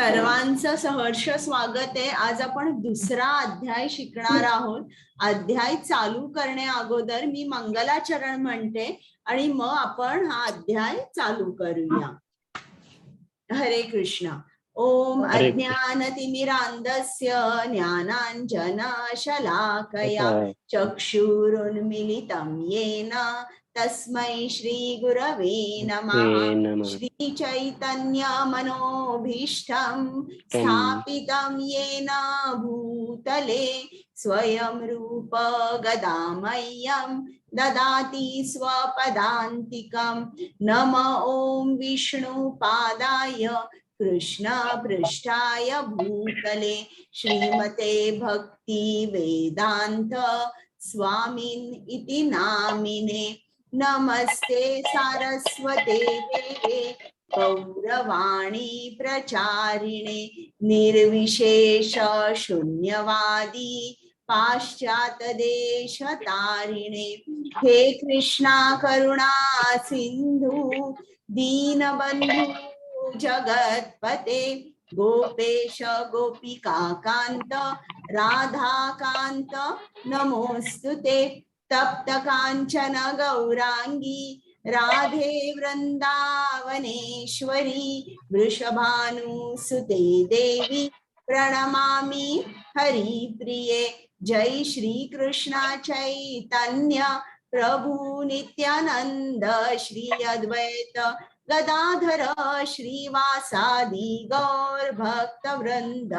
सर्वांचं सहर्ष स्वागत आहे। आज आपण दुसरा अध्याय शिकणार आहोत। अध्याय चालू करण्या अगोदर मी मंगलाचरण म्हणते आणि मग आपण हा अध्याय चालू करूया। हरे कृष्ण। ओम अज्ञानतिमिरान्धस्य ज्ञानाञ्जनशलाकया चक्षुरुन्मीलितं येन तस्मै श्री गुरवे नमः। श्री चैतन्य मनोभीष्टं स्थापितं येन भूतले स्वयं रूप गदामह्यं ददाति स्वपदान्तिकं। नम ओं विष्णुपादाय कृष्ण पृष्ठाय भूतले श्रीमते भक्ति वेदांत स्वामिन् इति नामिने। नमस्ते सारस्वते देवे गौरवाणी प्रचारिणे निर्विशेष शून्यवादी पाश्चात्य देश तारिणे। हे कृष्णा करुणा सिंधु दीनबंधु जगतपते गोपेश गोपिका कांत राधा कांत नमोस्तुते। तप्त कांचन गौरांगी राधे वृंदावनेश्वरी वृषभानुसुते देवी प्रणमामि हरिप्रिये। जय श्री कृष्ण चैतन्य प्रभु नित्यानंद श्री अद्वैत गदाधर श्रीवासादि गौर भक्त वृंद।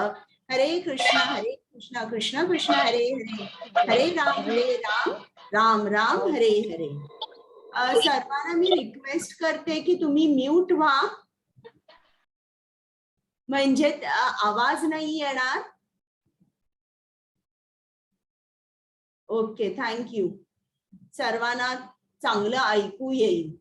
हरे कृष्ण कृष्ण कृष्ण हरे हरे हरे राम राम राम हरे हरे। सर्वांना मी रिक्वेस्ट करते की तुम्ही म्यूट व्हा, म्हणजे आवाज नाही येणार। Okay, thank you. सर्वांना चांगलं ऐकू येईल।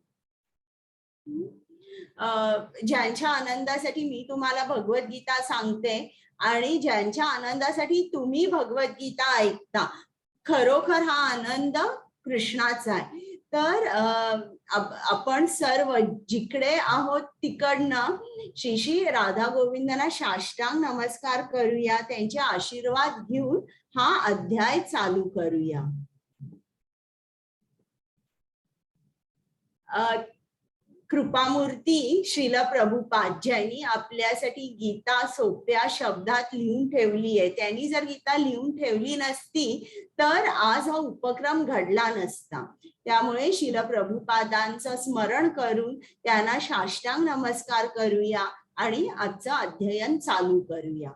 ज्यांच्या आनंदासाठी मी तुम्हाला भगवद्गीता सांगते आणि ज्यांच्या आनंदासाठी तुम्ही भगवद्गीता ऐकता, खरोखर हा आनंद कृष्णाचा आहे। तर आपण सर्व जिकडे आहोत तिकडनं श्री श्री राधा गोविंदांना साष्टांग नमस्कार करूया, त्यांचे आशीर्वाद घेऊन हा अध्याय चालू करूया। कृपामूर्ती श्रील प्रभुपाद ज्यांनी आपल्यासाठी गीता सोप्या शब्दात लिहून ठेवली आहे, त्यांनी जर गीता लिहून ठेवली नसती तर आज हा उपक्रम घडला नसता। त्यामुळे श्रील प्रभुपादांचं स्मरण करून त्यांना साष्टांग नमस्कार करूया आणि आजचं अध्ययन चालू करूया।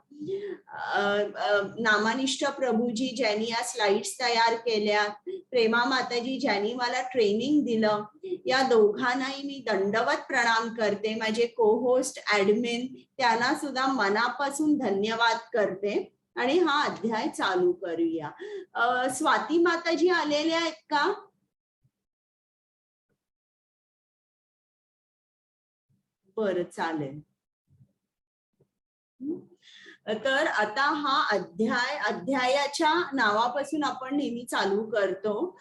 नामानिष्ठ प्रभूजी ज्यांनी या स्लाइड्स तयार केल्या, प्रेमा माताजी ज्यांनी मला ट्रेनिंग दिलं, या दोघांनाही मी दंडवत प्रणाम करते। माझे को होस्ट ऍडमिन त्यांना सुद्धा मनापासून धन्यवाद करते आणि हा अध्याय चालू करूया। स्वाती माताजी आलेल्या आहेत का? बरं, चालेल। तर आता हा अध्यायाच्या नावापासून आपण नेहमी चालू करतो।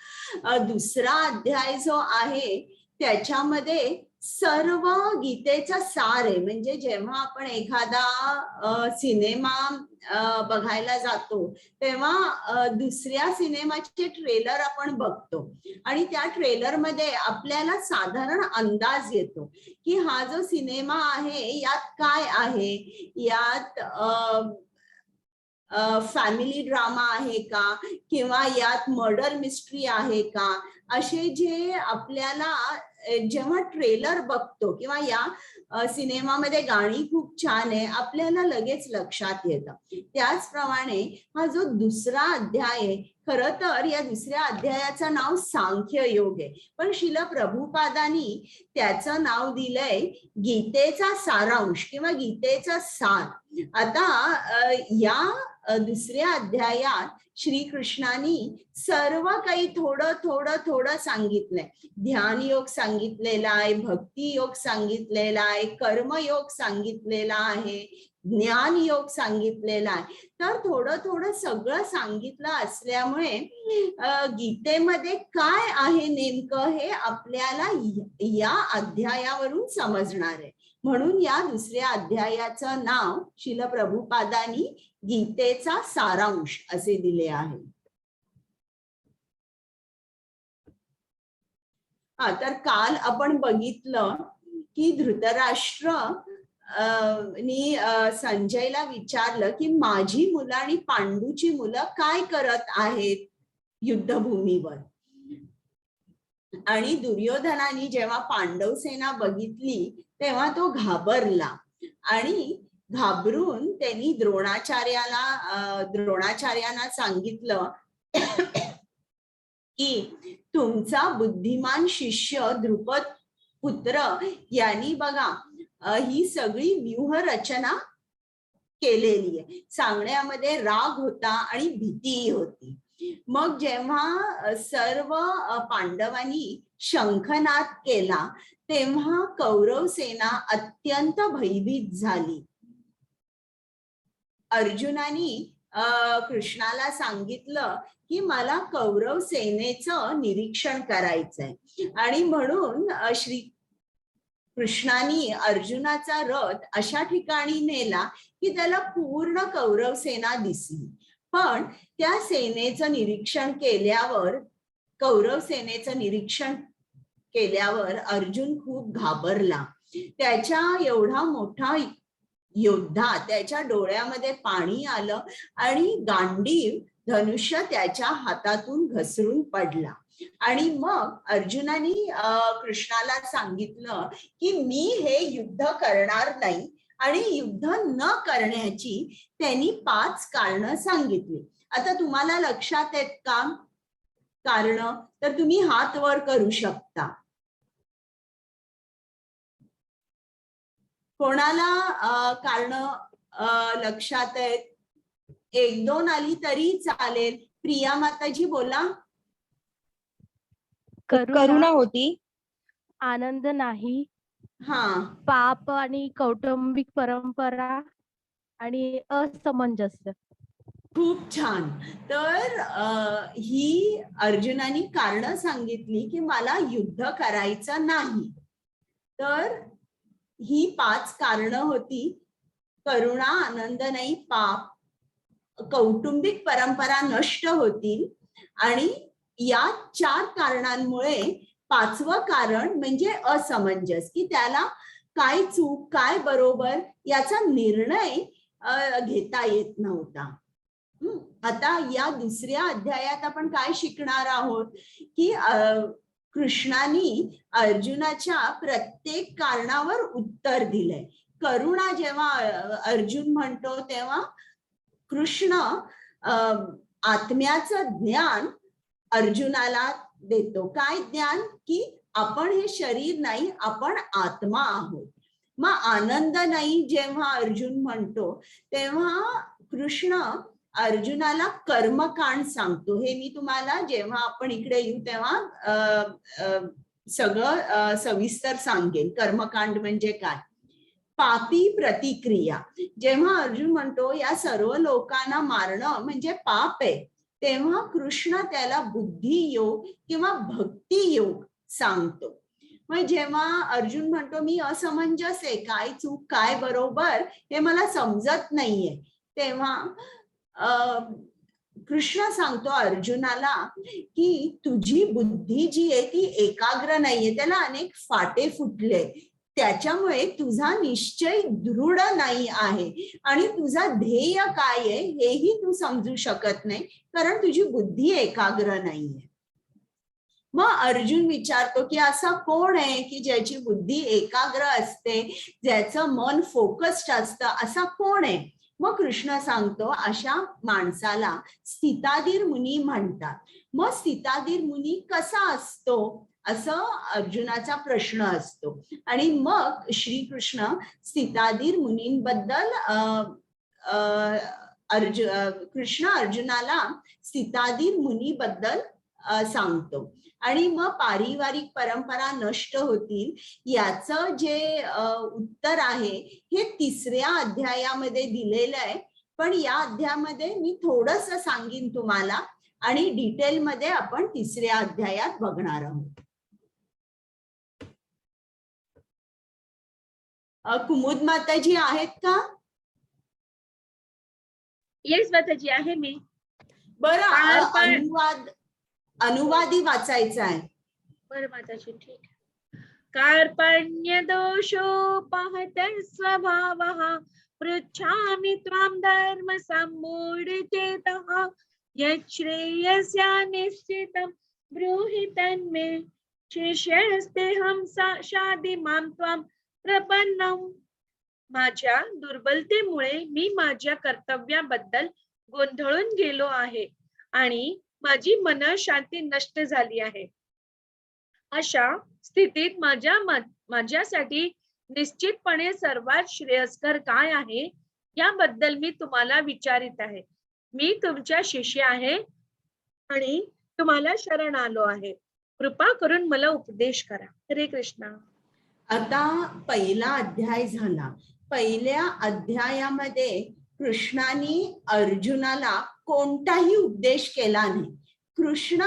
दुसरा अध्याय जो आहे त्याच्यामध्ये सर्व गीतेचा सार आहे। म्हणजे जेव्हा आपण एखादा सिनेमा बघायला जातो तेव्हा दुसऱ्या सिनेमाचे ट्रेलर आपण बघतो आणि त्या ट्रेलर मध्ये आपल्याला साधारण अंदाज येतो की हा जो सिनेमा आहे यात काय आहे, यात फॅमिली ड्रामा आहे का किंवा यात मर्डर मिस्ट्री आहे का, असे जे आपल्याला जेव्हा ट्रेलर बघतो किंवा या सिनेमामध्ये गाणी खूप छान आहे आपल्याला लगेच लक्षात येतं। त्याचप्रमाणे हा जो दुसरा अध्याय आहे, खरं तर या दुसऱ्या अध्यायाचं नाव सांख्य योग आहे, पण श्रील प्रभुपादांनी त्याचं नाव दिलंय गीतेचा सारांश किंवा गीतेचा सार। आता या दुसऱ्या अध्यायात श्रीकृष्णाने सर्व काही थोडं थोडं थोडं सांगितलंय. ध्यान योग सांगितलेला आहे, भक्ती योग सांगितलेला आहे, कर्मयोग सांगितलेला आहे, ज्ञान योग सांगितलेला आहे. तर थोडं थोडं सगळं सांगितलं असल्यामुळे गीतेमध्ये काय आहे नेमकं हे आपल्याला या अध्यायावरून समजणार आहे. म्हणून या दुसऱ्या अध्यायाचं नाव श्रील प्रभुपादांनी गीतेचा सारांश असे दिले आहे. तर काल आपण बघितलं की धृतराष्ट्र नी संजयला विचारलं की माझी मुलं आणि पांडूची मुलं काय करत आहेत युद्धभूमीवर. आणि दुर्योधनाने जेव्हा पांडव सेना बघितली तेव्हा तो घाबरला आणि घाबरून त्यांनी द्रोणाचार्यांना सांगितलं की तुमचा बुद्धिमान शिष्य द्रुपद पुत्र यांनी बघा ही सगळी व्यूह रचना केलेली आहे. सांगण्यामध्ये राग होता आणि भीतीही होती. मग जेव्हा सर्व पांडवांनी शंखनाद केला तेव्हा कौरव सेना अत्यंत भयभीत झाली. अर्जुनाने कृष्णाला सांगितलं की मला कौरव सेनेचं निरीक्षण करायचंय आणि म्हणून श्री कृष्णाने अर्जुनाचा रथ अशा ठिकाणी नेला की त्याला पूर्ण कौरव सेना दिसली. पण त्या सेनेचं निरीक्षण केल्यावर कौरव सेनेचं निरीक्षण केल्यावर अर्जुन खूप घाबरला. त्याच्या एवढा मोठा योद्धा त्याच्या डोळ्यामध्ये पाणी आलं आणि गांडीव धनुष्य त्याच्या हातातून घसरून पडला. आणि मग अर्जुनाने कृष्णाला सांगितलं की मी हे युद्ध करणार नाही आणि युद्ध न करण्याची त्यांनी 5 कारणं सांगितली. आता तुम्हाला लक्षात आहेत का कारणं? तर तुम्ही हात वर करू शकता. कोणाला कारणं लक्षात आहेत? 1-2 आली तरी चालेल. प्रिया माताजी बोला. करुणा होती, आनंद नाही, पाप आणि कौटुंबिक परंपरा आणि असमंजस्य. खूप छान. तर ही अर्जुनाने कारणं सांगितली की मला युद्ध करायचं नाही. तर ही 5 कारणं होती. करुणा, आनंद नाही, पाप, कौटुंबिक परंपरा नष्ट होतील आणि या 4 कारणांमुळे 5वं कारण म्हणजे असमंजस, की त्याला काय चूक काय बरोबर याचा निर्णय घेता येत नव्हता. आता या दुसऱ्या अध्यायात आपण काय शिकणार आहोत की कृष्णाने अर्जुनाच्या प्रत्येक कारणावर उत्तर दिलंय. करुणा जेव्हा अर्जुन म्हणतो तेव्हा कृष्ण आत्म्याचं ज्ञान अर्जुनाला देतो. काय ज्ञान? की आपण हे शरीर नाही, आपण आत्मा आहोत. मग आनंद नाही जेव्हा अर्जुन म्हणतो तेव्हा कृष्ण अर्जुनाला कर्मकांड सांगतो. हे मी तुम्हाला जेव्हा आपण इकडे येऊ तेव्हा सगळं सविस्तर सांगेन. कर्मकांड म्हणजे काय? पापी प्रतिक्रिया. जेव्हा अर्जुन म्हणतो या सर्व लोकांना मारणं म्हणजे पाप आहे तेव्हा कृष्ण त्याला बुद्धी योग किंवा भक्ती योग सांगतो. मग जेव्हा अर्जुन म्हणतो मी असमंजस आहे, काय चूक काय बरोबर हे मला समजत नाहीये, तेव्हा कृष्ण सांगतो अर्जुनाला की तुझी बुद्धी जी आहे ती एकाग्र नाहीये, त्याला अनेक फाटे फुटले, त्याच्यामुळे तुझा निश्चय दृढ नाही आहे आणि तुझा ध्येय काय आहे हेही तू समजू शकत नाही कारण तुझी बुद्धी एकाग्र नाहीये. मग अर्जुन विचारतो की असा कोण आहे की ज्याची बुद्धी एकाग्र असते, ज्याचं मन फोकस्ड असतं, असा कोण आहे? मग कृष्ण सांगतो अशा माणसाला स्थिताधीर मुनी म्हणतात. मग स्थिताधीर मुनी कसा असतो असं अर्जुनाचा प्रश्न असतो. आणि मग श्रीकृष्ण स्थिताधीर मुनींबद्दल कृष्ण अर्जुनाला सीतादी मुनीबद्दल सांगतो आणि मग पारिवारिक परंपरा नष्ट होतील याचं जे उत्तर आहे हे 3ऱ्या अध्यायामध्ये दिलेलं आहे. पण या अध्यायामध्ये मी थोडस सांगीन तुम्हाला आणि डिटेलमध्ये आपण 3ऱ्या अध्यायात बघणार आहोत. कुमुद माताजी आहेत का? येस माताजी आहे मी. बरं, अनुवादी वाचायचा आहे. बरं माताजी, ठीक. कार्पण्य दोषोपहत स्वभावः पृच्छामि त्वां धर्म सम्मूढचेतः यच्छ्रेयस्या निश्चितं ब्रूहि तन्मे शिष्यस्तेऽहं शाधि मां त्वां प्रपन्नम्. माझ्या दुर्बलतेमुळे मी माझ्या कर्तव्याबद्दल गोंधळून गेलो आहे आणि माझी मनःशांती नष्ट झाली आहे. अशा स्थितीत माझ्यासाठी निश्चितपणे सर्वात श्रेयस्कर काय आहे याबद्दल मी तुम्हाला विचारित आहे. मी तुमच्या शिष्य आहे आणि तुम्हाला शरण आलो आहे. कृपा करून मला उपदेश करा. हरे कृष्ण. आता पहिला अध्याय झाला. पहिल्या अध्यायामध्ये कृष्णाने अर्जुनाला कोणताही उपदेश केला नाही. कृष्ण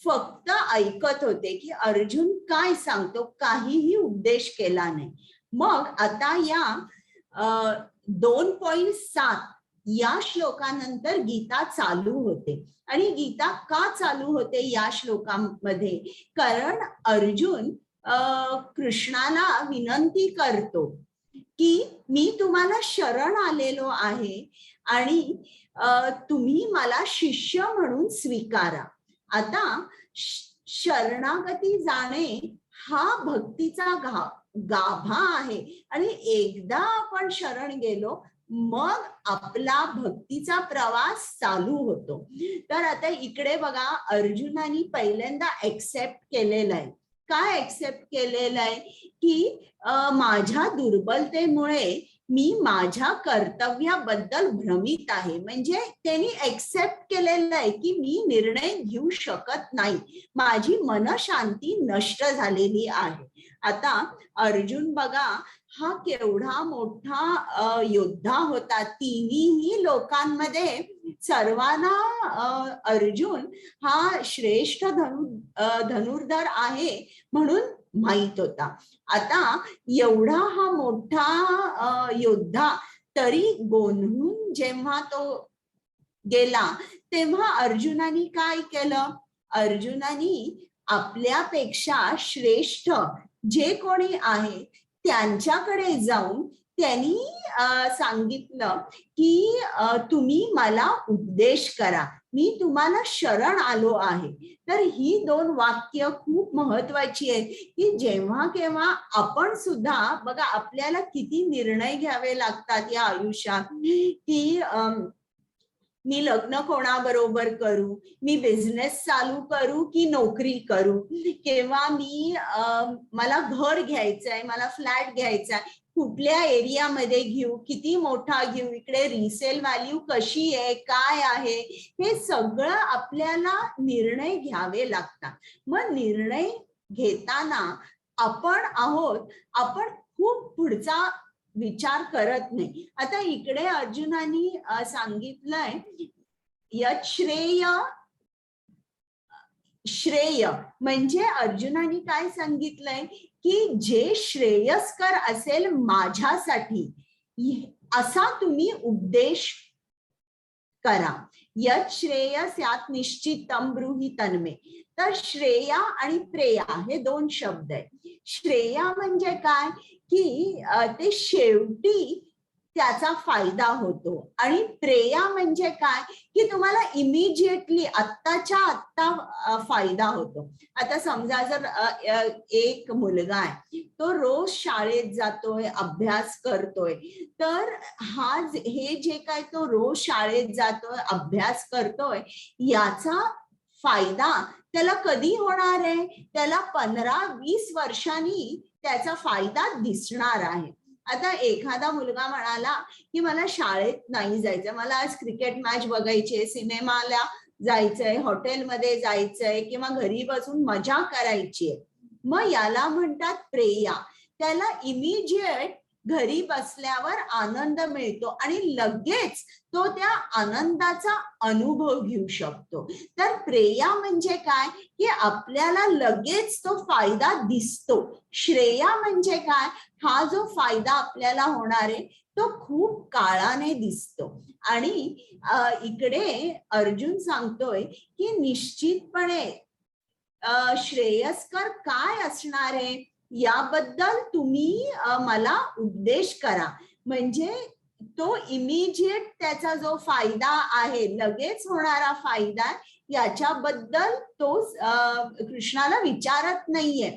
फक्त ऐकत होते की अर्जुन काय सांगतो, काहीही उपदेश केला नाही. मग आता या 2.7 या श्लोकानंतर गीता चालू होते. आणि गीता का चालू होते या श्लोकामध्ये? कारण अर्जुन कृष्णाला विनंती करतो की मी तुम्हाला शरण आलेलो आहे आणि तुम्ही मला शिष्य म्हणून स्वीकारा. आता शरणागती जाणे हा भक्तीचा गाभा आहे आणि एकदा आपण शरण गेलो मग आपला भक्तीचा प्रवास चालू होतो. तर आता इकडे बघा, अर्जुनाने पहिल्यांदा एक्सेप्ट केलेलं आहे. काय एक्सेप्ट केलेलं आहे की माझ्या दुर्बलतेमुळे मी माझ्या कर्तव्याबद्दल भ्रमित आहे. म्हणजे त्यांनी एक्सेप्ट केलेलं आहे की मी निर्णय घेऊ शकत नाही, माझी मनशांती नष्ट झालेली आहे. आता अर्जुन बघा, हा केवढा मोठा योद्धा होता. तिन्ही लोकांमध्ये सर्वांना अर्जुन हा श्रेष्ठ धनुर्धर आहे म्हणून माहित होता. आता एवढा हा मोठा योद्धा तरी गोंधळून जेव्हा तो गेला तेव्हा अर्जुनाने काय केलं? अर्जुनाने आपल्यापेक्षा श्रेष्ठ जे कोणी आहे त्यांच्याकडे जाऊन त्यांनी सांगितलं की तुम्ही मला उपदेश करा, मी तुम्हाला शरण आलो आहे. तर ही 2 वाक्य खूप महत्वाची आहेत की जेव्हा केव्हा आपण सुद्धा बघा, आपल्याला किती निर्णय घ्यावे लागतात या आयुष्यात की मी लग्न कोणाबरोबर करू, मी बिझनेस चालू करू की नोकरी करू, किंवा मला घर घ्यायचंय, मला फ्लॅट घ्यायचा, कुठल्या एरियामध्ये घेऊ, किती मोठा घेऊ, इकडे रिसेल व्हॅल्यू कशी आहे, काय आहे, हे सगळं आपल्याला निर्णय घ्यावे लागतात. मग निर्णय घेताना आपण खूप पुढचा विचार करत नाही. आता इकडे अर्जुनाने सांगितलंय श्रेय म्हणजे अर्जुनाने काय सांगितलंय की जे श्रेयस्कर असेल माझ्यासाठी असा तुम्ही उपदेश करा. यत् श्रेयस्यात् निश्चितं ब्रूहि तन्मे. तर श्रेया आणि प्रेया हे 2 शब्द आहेत. श्रेया म्हणजे काय की ते शेवटी त्याचा फायदा होतो, आणि प्रेया म्हणजे काय की तुम्हाला इमिजिएटली आत्ताच्या आत्ता फायदा होतो. आता समजा जर एक मुलगा आहे, तो रोज शाळेत जातोय, अभ्यास करतोय, तर हे जे काय तो रोज शाळेत जातोय, अभ्यास करतोय, याचा फायदा त्याला कधी होणार आहे? त्याला 15-20 वर्षांनी त्याचा फायदा दिसणार आहे. आता एखादा मुलगा म्हणाला की मला शाळेत नाही जायचं, मला आज क्रिकेट मॅच बघायची, सिनेमाला जायचंय, हॉटेलमध्ये जायचंय किंवा घरी बसून मजा करायची आहे, मग याला म्हणतात प्रेया. त्याला इमिजिएट घरी बसल्यावर आनंद मिळतो आणि लगेच तो त्या आनंदाचा अनुभव घेऊ शकतो. तर प्रेया म्हणजे काय की आपल्याला लगेच तो फायदा दिसतो. श्रेया म्हणजे काय, हा जो फायदा आपल्याला होणार आहे तो खूप काळाने दिसतो. आणि इकडे अर्जुन सांगतोय की निश्चितपणे श्रेयस्कर काय असणार आहे याबद्दल तुम्ही मला उपदेश करा. म्हणजे तो इमिजिएट त्याचा जो फायदा आहे, लगेच होणारा फायदा, याच्याबद्दल तो कृष्णाला विचारत नाहीये.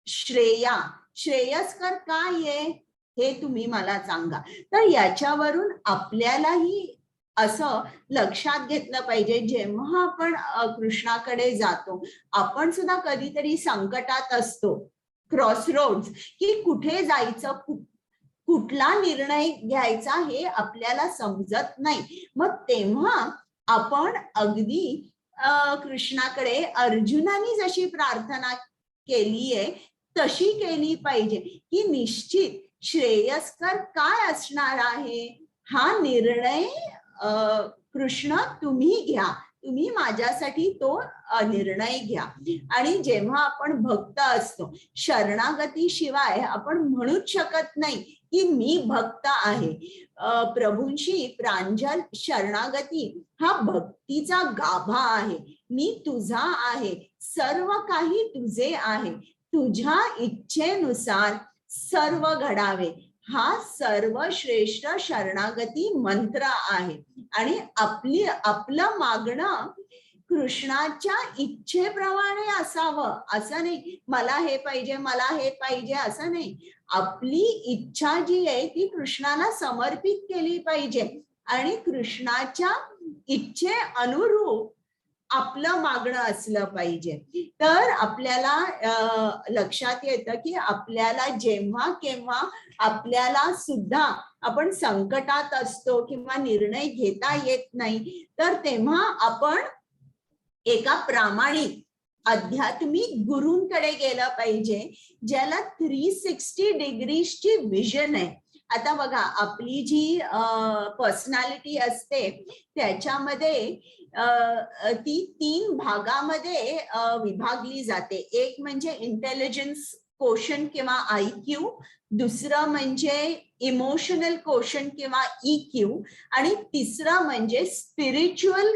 श्रेया, श्रेयस्कर काय आहे हे तुम्ही मला सांगा. तर याच्यावरून आपल्यालाही असं लक्षात घेतलं पाहिजे, जेव्हा आपण कृष्णाकडे जातो, आपण सुद्धा कधीतरी संकटात असतो, क्रॉसरोड्स, की कुठे जायचं, कुठला निर्णय घ्यायचा हे आपल्याला समजत नाही. मग तेव्हा आपण अगदी कृष्णाकडे अर्जुनाने जशी प्रार्थना केली आहे तशी केली पाहिजे की निश्चित श्रेयस्कर काय असणार आहे हा निर्णय कृष्ण तुम्ही घ्या, तुम्ही माझ्यासाठी तो निर्णय घ्या. आणि जेव्हा आपण भक्त असतो, शरणागती शिवाय आपण म्हणूच शकत नाही की मी भक्त आहे. प्रभूंशी प्रांजल शरणागती हा भक्तीचा गाभा आहे. मी तुझा आहे, सर्व काही तुझे आहे, तुझ्या इच्छेनुसार सर्व घडावे, हा सर्वश्रेष्ठ शरणागती मंत्र आहे. आणि आपलं मागणं कृष्णाच्या इच्छेप्रमाणे असावं, असं नाही मला हे पाहिजे, मला हे पाहिजे, असं नाही. आपली इच्छा जी आहे ती कृष्णाला समर्पित केली पाहिजे आणि कृष्णाच्या इच्छे अनुरूप आपलं मागणं असलं पाहिजे. तर आपल्याला लक्षात येतं की आपल्याला जेव्हा केव्हा आपल्याला सुद्धा आपण संकटात असतो किंवा निर्णय घेता येत नाही, तर तेव्हा आपण एका प्रामाणिक आध्यात्मिक गुरूंकडे गेलं पाहिजे, ज्याला 360 डिग्रीची विजन आहे. आता बघा, आपली जी पर्सनॅलिटी असते त्याच्यामध्ये ती 3 भागामध्ये विभागली जाते. एक म्हणजे इंटेलिजन्स कोशंट किंवा IQ, दुसरं म्हणजे इमोशनल कोशंट किंवा EQ, आणि तिसरं म्हणजे स्पिरिच्युअल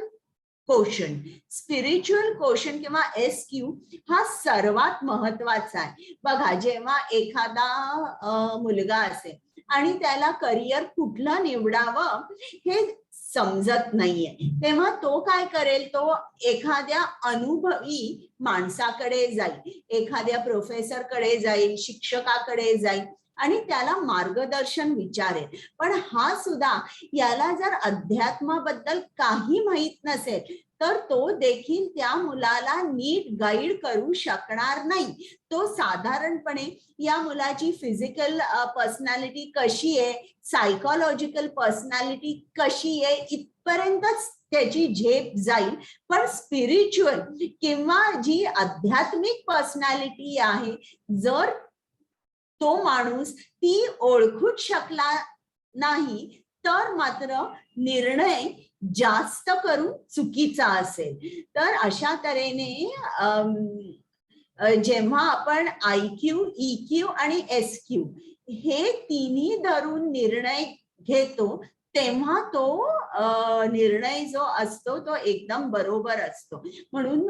कोशंट. स्पिरिच्युअल कोशंट किंवा SQ हा सर्वात महत्वाचा आहे. बघा, जेव्हा एखादा मुलगा असेल आणि त्याला करिअर कुठलं निवडावं हे समजत नाहीये, तेव्हा तो काय करेल, तो एखाद्या अनुभवी माणसाकडे जाईल, एखाद्या प्रोफेसरकडे जाईल, शिक्षकाकडे जाईल आणि त्याला मार्गदर्शन विचारेल. पण हा सुद्धा याला जर अध्यात्माबद्दल काही माहित नसेल तर तो देखील त्या मुलाला नीट गाईड करू शकणार नाही. तो साधारणपणे या मुलाची फिजिकल पर्सनॅलिटी कशी आहे, सायकोलॉजिकल पर्सनॅलिटी कशी आहे इथपर्यंतच त्याची झेप जाईल. पण स्पिरिच्युअल किंवा जी आध्यात्मिक पर्सनॅलिटी आहे, जर तो माणूस ती ओळखूच शकला नाही तर मात्र निर्णय जास्त करून चुकीचा असेल. तर अशा तऱ्हेने जेव्हा आपण IQ, EQ आणि SQ हे तिन्ही धरून निर्णय घेतो तेव्हा तो निर्णय जो असतो तो एकदम बरोबर असतो. म्हणून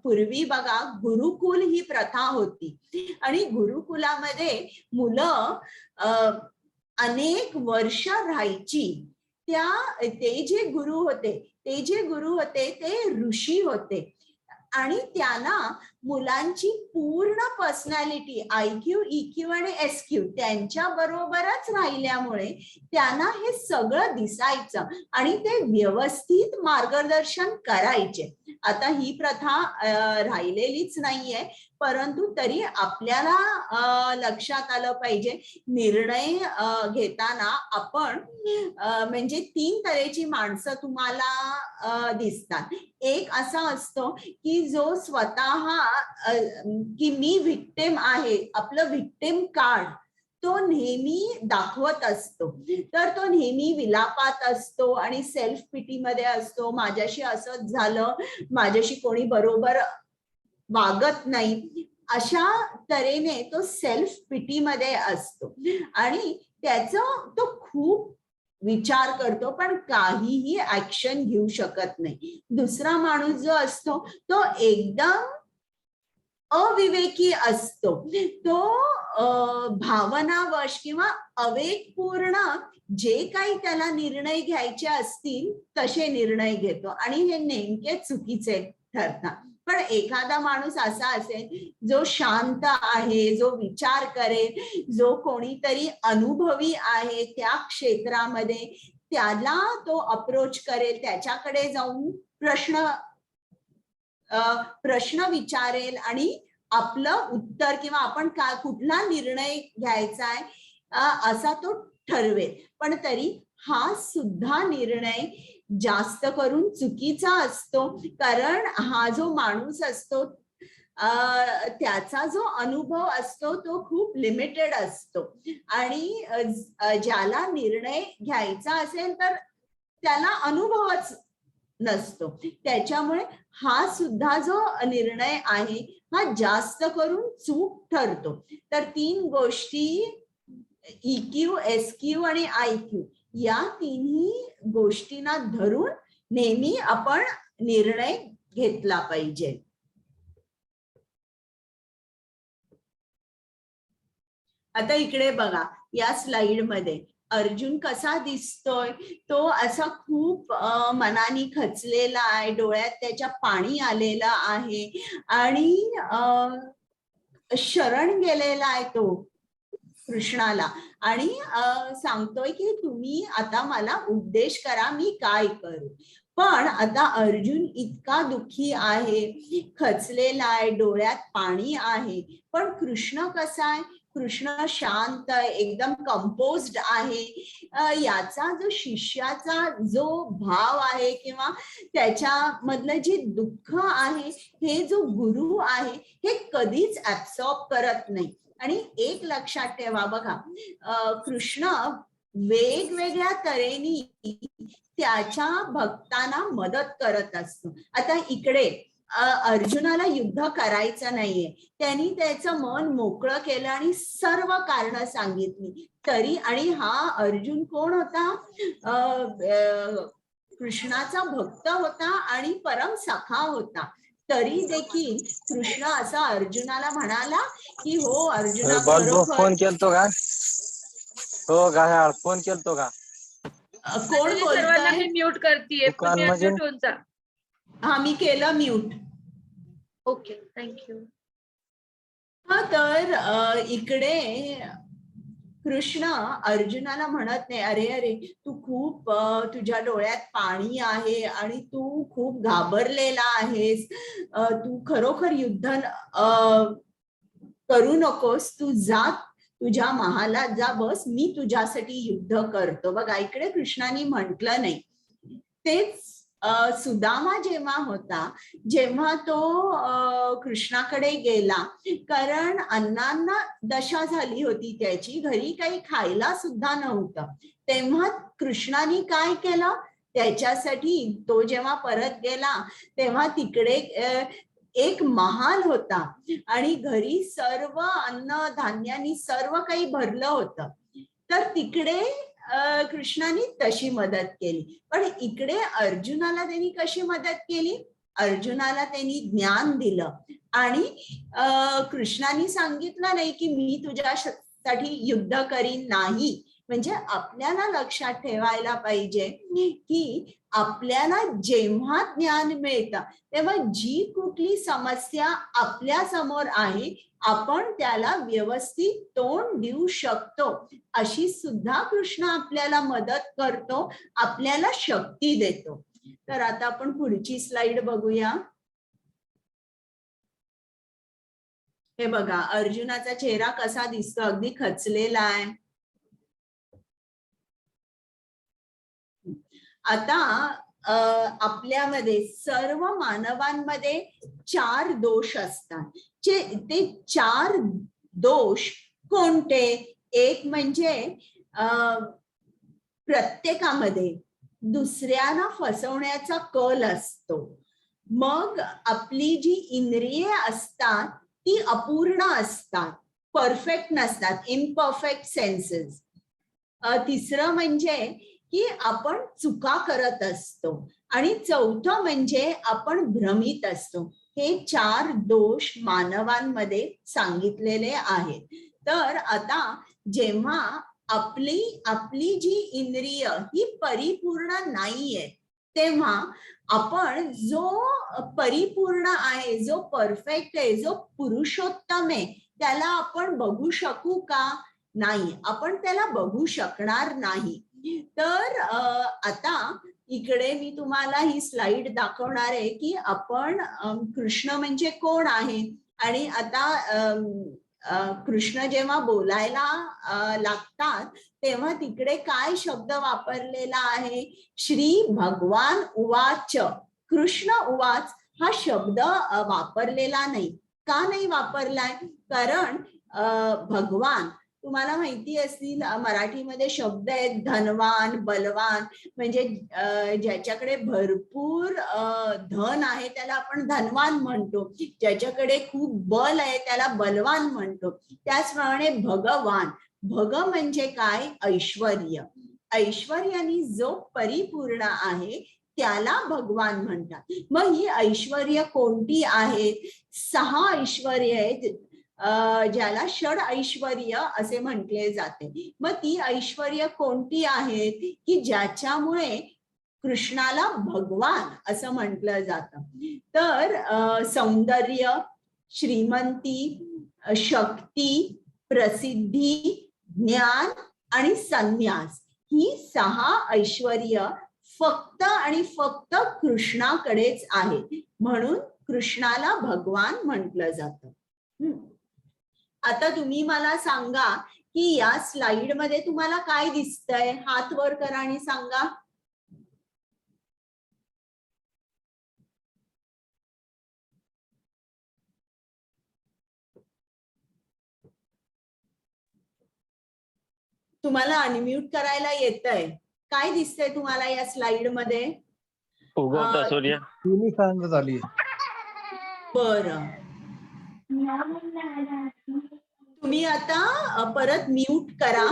पूर्वी बघा, गुरुकुल ही प्रथा होती आणि गुरुकुलामध्ये मुलं अनेक वर्ष राहायची. ते जे गुरु होते ते ऋषी होते आणि त्यांना मुलांची पूर्ण पर्सनॅलिटी IQ, EQ आणि SQ त्यांच्या बरोबरच राहिल्यामुळे त्यांना हे सगळं दिसायचं आणि ते व्यवस्थित मार्गदर्शन करायचे. आता ही प्रथा राहिलेलीच नाहीये, परंतु तरी आपल्याला लक्षात आलं पाहिजे निर्णय घेताना आपण म्हणजे 3 तऱ्हेची माणसं तुम्हाला दिसतात. एक असा असतो की जो स्वतः की मी व्हिक्टिम आहे, आपलं व्हिक्टिम कार्ड तो नेहमी दाखवत असतो. तर तो नेहमी विलापात असतो आणि सेल्फ पिटी मध्ये असतो. माझ्याशी असंच झालं, माझ्याशी कोणी बरोबर वागत नाही, अशा तऱ्हेने तो सेल्फ पिटी मध्ये असतो आणि त्याचं तो खूप विचार करतो पण काहीही ऍक्शन घेऊ शकत नाही. दुसरा माणूस जो असतो तो एकदम अविवेकी असतो. तो भावनावश किंवा आवेगपूर्ण जे काही त्याला निर्णय घ्यायचे असतील तसे निर्णय घेतो आणि हे नेमके चुकीचे ठरतात. पण एखादा माणूस असा असेल जो शांत आहे, जो विचार करेल, जो कोणीतरी अनुभवी आहे त्या क्षेत्रामध्ये, त्याला तो अप्रोच करेल, त्याच्याकडे जाऊन प्रश्न विचारेल आणि आपलं उत्तर किंवा आपण कुठला निर्णय घ्यायचा आहे असा तो ठरवेल. पण तरी हा सुद्धा निर्णय जास्त करून चुकीचा असतो, कारण हा जो माणूस असतो त्याचा जो अनुभव असतो तो खूप लिमिटेड असतो आणि ज्याला निर्णय घ्यायचा असेल तर त्याला अनुभवच नसतो. त्याच्यामुळे हा सुद्धा जो निर्णय आहे हा जास्त करून चूक ठरतो. तर 3 गोष्टी EQ, SQ आणि IQ या तिन्ही गोष्टींना धरून नेहमी आपण निर्णय घेतला पाहिजे. आता इकडे बघा या स्लाइड मध्ये अर्जुन कसा दिसतोय, तो असा खूप मनाने खचलेला आहे, डोळ्यात त्याच्या पाणी आलेलं आहे आणि शरण गेलेला आहे तो कृष्णाला आणि सांगतोय की तुम्ही आता मला उपदेश करा, मी काय करू. पण आता अर्जुन इतका दुःखी आहे, खचलेला आहे, डोळ्यात पाणी आहे, पण कृष्ण कसा आहे, कृष्ण शांत एकदम कंपोज्ड आहे. याचा जो शिष्याचा जो भाव आहे किंवा त्याच्यामधलं जे दुःख आहे हे जो गुरु आहे हे कधीच ऍब्सॉर्ब करत नाही. आणि एक लक्षात ठेवा बघा, कृष्ण वेगवेगळ्या तऱ्हेने त्याच्या भक्तांना मदत करत असतो. आता इकडे अर्जुनाला युद्ध करायचं नाहीये, त्यांनी त्याचं मन मोकळं केलं आणि सर्व कारण सांगितली तरी, आणि हा अर्जुन कोण होता, कृष्णाचा भक्त होता आणि परम सखा होता. तरी देखील कृष्ण असा अर्जुनाला म्हणाला की हो अर्जुना फोन केलतो का, हो का फोन केलतो का, कोण बोलतोय, मी म्यूट करतेय, हा मी केलं म्यूट. Okay thank you. हा तर इकडे कृष्ण अर्जुनाला म्हणत नाही अरे अरे तू खूप तुझ्या डोळ्यात पाणी आहे आणि तू खूप घाबरलेला आहेस, तू खरोखर युद्ध करू नकोस, तू जा तुझ्या महालात जा, बस मी तुझ्यासाठी युद्ध करतो. बघा इकडे कृष्णाने म्हटलं नाही. तेच सुदामा जेव्हा होता, जेव्हा तो कृष्णाकडे गेला, कारण अण्णांना दशा झाली होती त्याची, घरी काही खायला सुद्धा नव्हतं, तेव्हा कृष्णाने काय केलं त्याच्यासाठी, तो जेव्हा परत गेला तेव्हा तिकडे एक महाल होता आणि घरी सर्व अन्न धान्यानी सर्व काही भरलं होतं. तर तिकडे कृष्णाने तशी मदत केली. पण इकडे अर्जुनाला त्यांनी कशी मदत केली, अर्जुनाला त्यांनी ज्ञान दिलं आणि कृष्णाने सांगितलं नाही की मी तुझ्यासाठी युद्ध करीन नाही, म्हणजे आपल्याला लक्षात ठेवायला पाहिजे की आपल्याला जेव्हा ज्ञान मिळतं तेव्हा जी कुठली समस्या आपल्या समोर आहे आपण त्याला व्यवस्थित तोंड देऊ शकतो अशी सुद्धा कृष्ण आपल्याला मदत करतो, आपल्याला शक्ती देतो. तर आता आपण पुढची स्लाइड बघूया. हे बघा, अर्जुनाचा चेहरा कसा दिसतो, अगदी खचलेला आहे. आता आपल्यामध्ये सर्व मानवांमध्ये 4 दोष असतात. ते 4 दोष कोणते? एक म्हणजे प्रत्येकामध्ये दुसऱ्यांना फसवण्याचा कल असतो. मग आपली जी इंद्रिये असतात ती अपूर्ण असतात, परफेक्ट नसतात, इम्परफेक्ट सेन्सेस. तिसरं म्हणजे की आपण चुका करत असतो आणि चौथं म्हणजे आपण भ्रमित असतो. हे 4 दोष मानवांमध्ये सांगितलेले आहेत. तर आता जेव्हा आपली जी इंद्रिय ही परिपूर्ण नाहीये तेव्हा आपण जो परिपूर्ण आहे, जो परफेक्ट आहे, जो पुरुषोत्तम आहे त्याला आपण बघू शकू का? नाही, आपण त्याला बघू शकणार नाही. तर आता इकडे मी तुम्हाला ही स्लाइड दाखवणार आहे की आपण कृष्ण म्हणजे कोण आहे. आणि आता कृष्ण जेव्हा बोलायला लागतात तेव्हा तिकडे काय शब्द वापरलेला आहे? श्री भगवान उवाच. कृष्ण उवाच हा शब्द वापरलेला नाही. का नाही वापरलाय? कारण भगवान, तुम्हाला माहिती असतील मराठीमध्ये शब्द आहेत धनवान, बलवान. म्हणजे ज्याच्याकडे भरपूर धन आहे त्याला आपण धनवान म्हणतो, ज्याच्याकडे खूप बल आहे त्याला बलवान म्हणतो. त्याचप्रमाणे भगवान, भग म्हणजे काय? ऐश्वर्य. ऐश्वर्याने जो परिपूर्ण आहे त्याला भगवान म्हणतात. मग ही ऐश्वर्य कोणती आहेत? 6 ऐश्वर्य आहेत ज्याला षड ऐश्वर्य असे म्हटले जाते. मग ती ऐश्वर्य कोणती आहेत की ज्याच्यामुळे कृष्णाला भगवान असं म्हटलं जातं? तर सौंदर्य, श्रीमंती, शक्ती, प्रसिद्धी, ज्ञान आणि संन्यास ही 6 ऐश्वर्य फक्त आणि फक्त कृष्णाकडेच आहे, म्हणून कृष्णाला भगवान म्हटलं जातं. आता तुम्ही मला सांगा की या स्लाइड मध्ये तुम्हाला काय दिसतंय? हात वर करा आणि सांगा. तुम्हाला अनम्यूट करायला येतंय? काय दिसतंय तुम्हाला या स्लाइड मध्ये? उगवता सूर्य. झाली. बरं, तुम्ही आता परत म्यूट करा.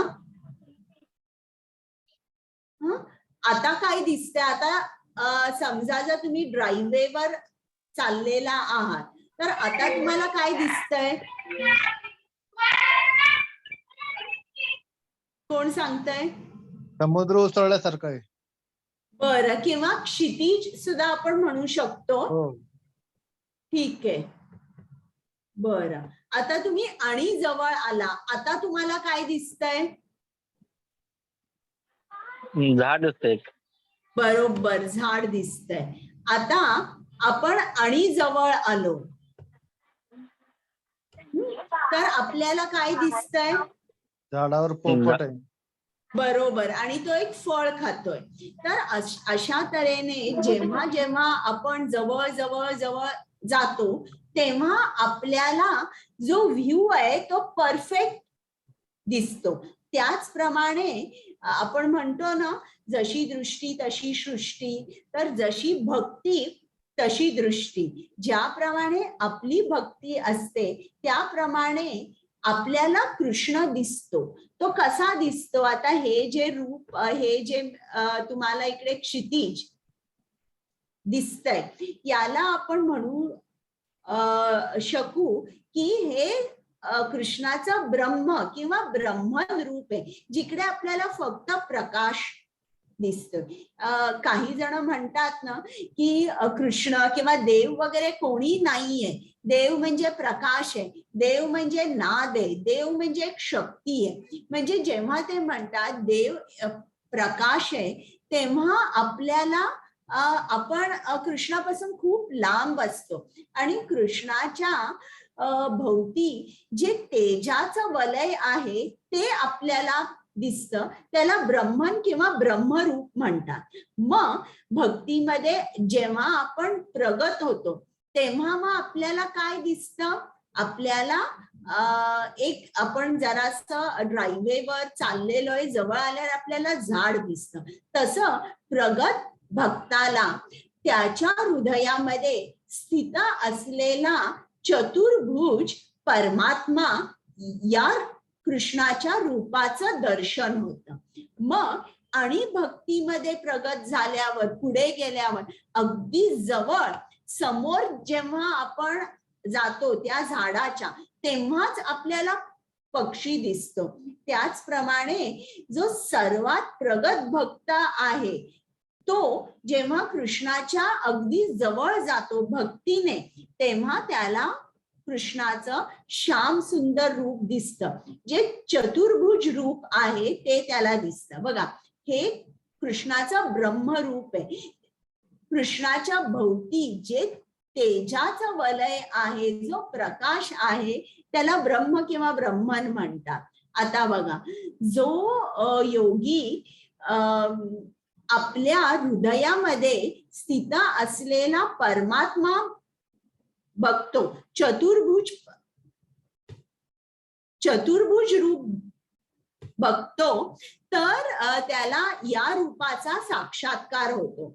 आता काय दिसतंय? आता समजा जर तुम्ही ड्राईव्हवेवर चाललेला आहात तर आता तुम्हाला काय दिसतंय? कोण सांगतंय? समुद्र उसळल्यासारखं आहे. बरं, किंवा क्षितिज सुद्धा आपण म्हणू शकतो. ठीक आहे, बरं. आता तुम्ही आणि जवळ आला, आता तुम्हाला काय दिसतंय? झाड दिसतंय. बरोबर, झाड दिसतंय. आता आपण आणि जवळ आलो तर आपल्याला काय दिसतंय? झाडावर पोपट आहे. बरोबर, आणि तो एक फळ खातोय. तर अशा तऱ्हेने जेव्हा जेव्हा आपण जवळ जवळ जवळ जातो तेव्हा आपल्याला जो व्ह्यू आहे तो परफेक्ट दिसतो. त्याचप्रमाणे आपण म्हणतो ना, जशी दृष्टी तशी सृष्टी. तर जशी भक्ती तशी दृष्टी. ज्याप्रमाणे आपली भक्ती असते त्याप्रमाणे आपल्याला कृष्ण दिसतो. तो कसा दिसतो? आता हे जे रूप, हे जे तुम्हाला इकडे क्षितिज दिसतंय याला आपण म्हणू शकू की हे कृष्णाचं ब्रह्म किंवा ब्रह्मन रूप आहे, जिकडे आपल्याला फक्त प्रकाश दिसतोय. काही जण म्हणतात ना की कृष्ण किंवा देव वगैरे कोणी नाहीये, देव म्हणजे प्रकाश आहे, देव म्हणजे नाद आहे, देव म्हणजे एक शक्ती आहे. म्हणजे जेव्हा ते म्हणतात देव प्रकाश आहे, तेव्हा आपल्याला आपण कृष्णापासून खूप लांब असतो आणि कृष्णाच्या भोवती जे तेजाचं वलय आहे ते आपल्याला दिसतं. त्याला ब्रह्मन किंवा ब्रह्मरूप म्हणतात. मग भक्तीमध्ये जेव्हा आपण प्रगत होतो तेव्हा मग आपल्याला काय दिसतं? आपल्याला एक आपण जरासं ड्रायवेवर चाललेलोय, जवळ आल्यावर आपल्याला झाड दिसतं. तसं प्रगत भक्ताला त्याच्या हृदयामध्ये स्थित असलेला चतुर्भुज परमात्मा या कृष्णाच्या रूपाचं दर्शन होतं. मग आणि भक्तीमध्ये प्रगत झाल्यावर पुढे गेल्यावर अगदी जवळ समोर जेव्हा आपण जातो त्या झाडाच्या, तेव्हाच आपल्याला पक्षी दिसतो. त्याचप्रमाणे जो सर्वात प्रगत भक्त आहे तो जेव्हा कृष्णाच्या अगदी जवळ जातो भक्तीने, तेव्हा त्याला कृष्णाचं श्याम सुंदर रूप दिसतं. जे चतुर्भुज रूप आहे ते त्याला दिसतं. बघा, हे कृष्णाचं ब्रह्मरूप आहे. कृष्णाच्या भोवती जे तेजाचं वलय आहे, जो प्रकाश आहे, त्याला ब्रह्म किंवा ब्रह्मन म्हणतात. आता बघा, जो योगी आपल्या हृदयामध्ये स्थित असलेला परमात्मा बघतो, चतुर्भुज रूप बघतो, तर त्याला या रूपाचा साक्षात्कार होतो.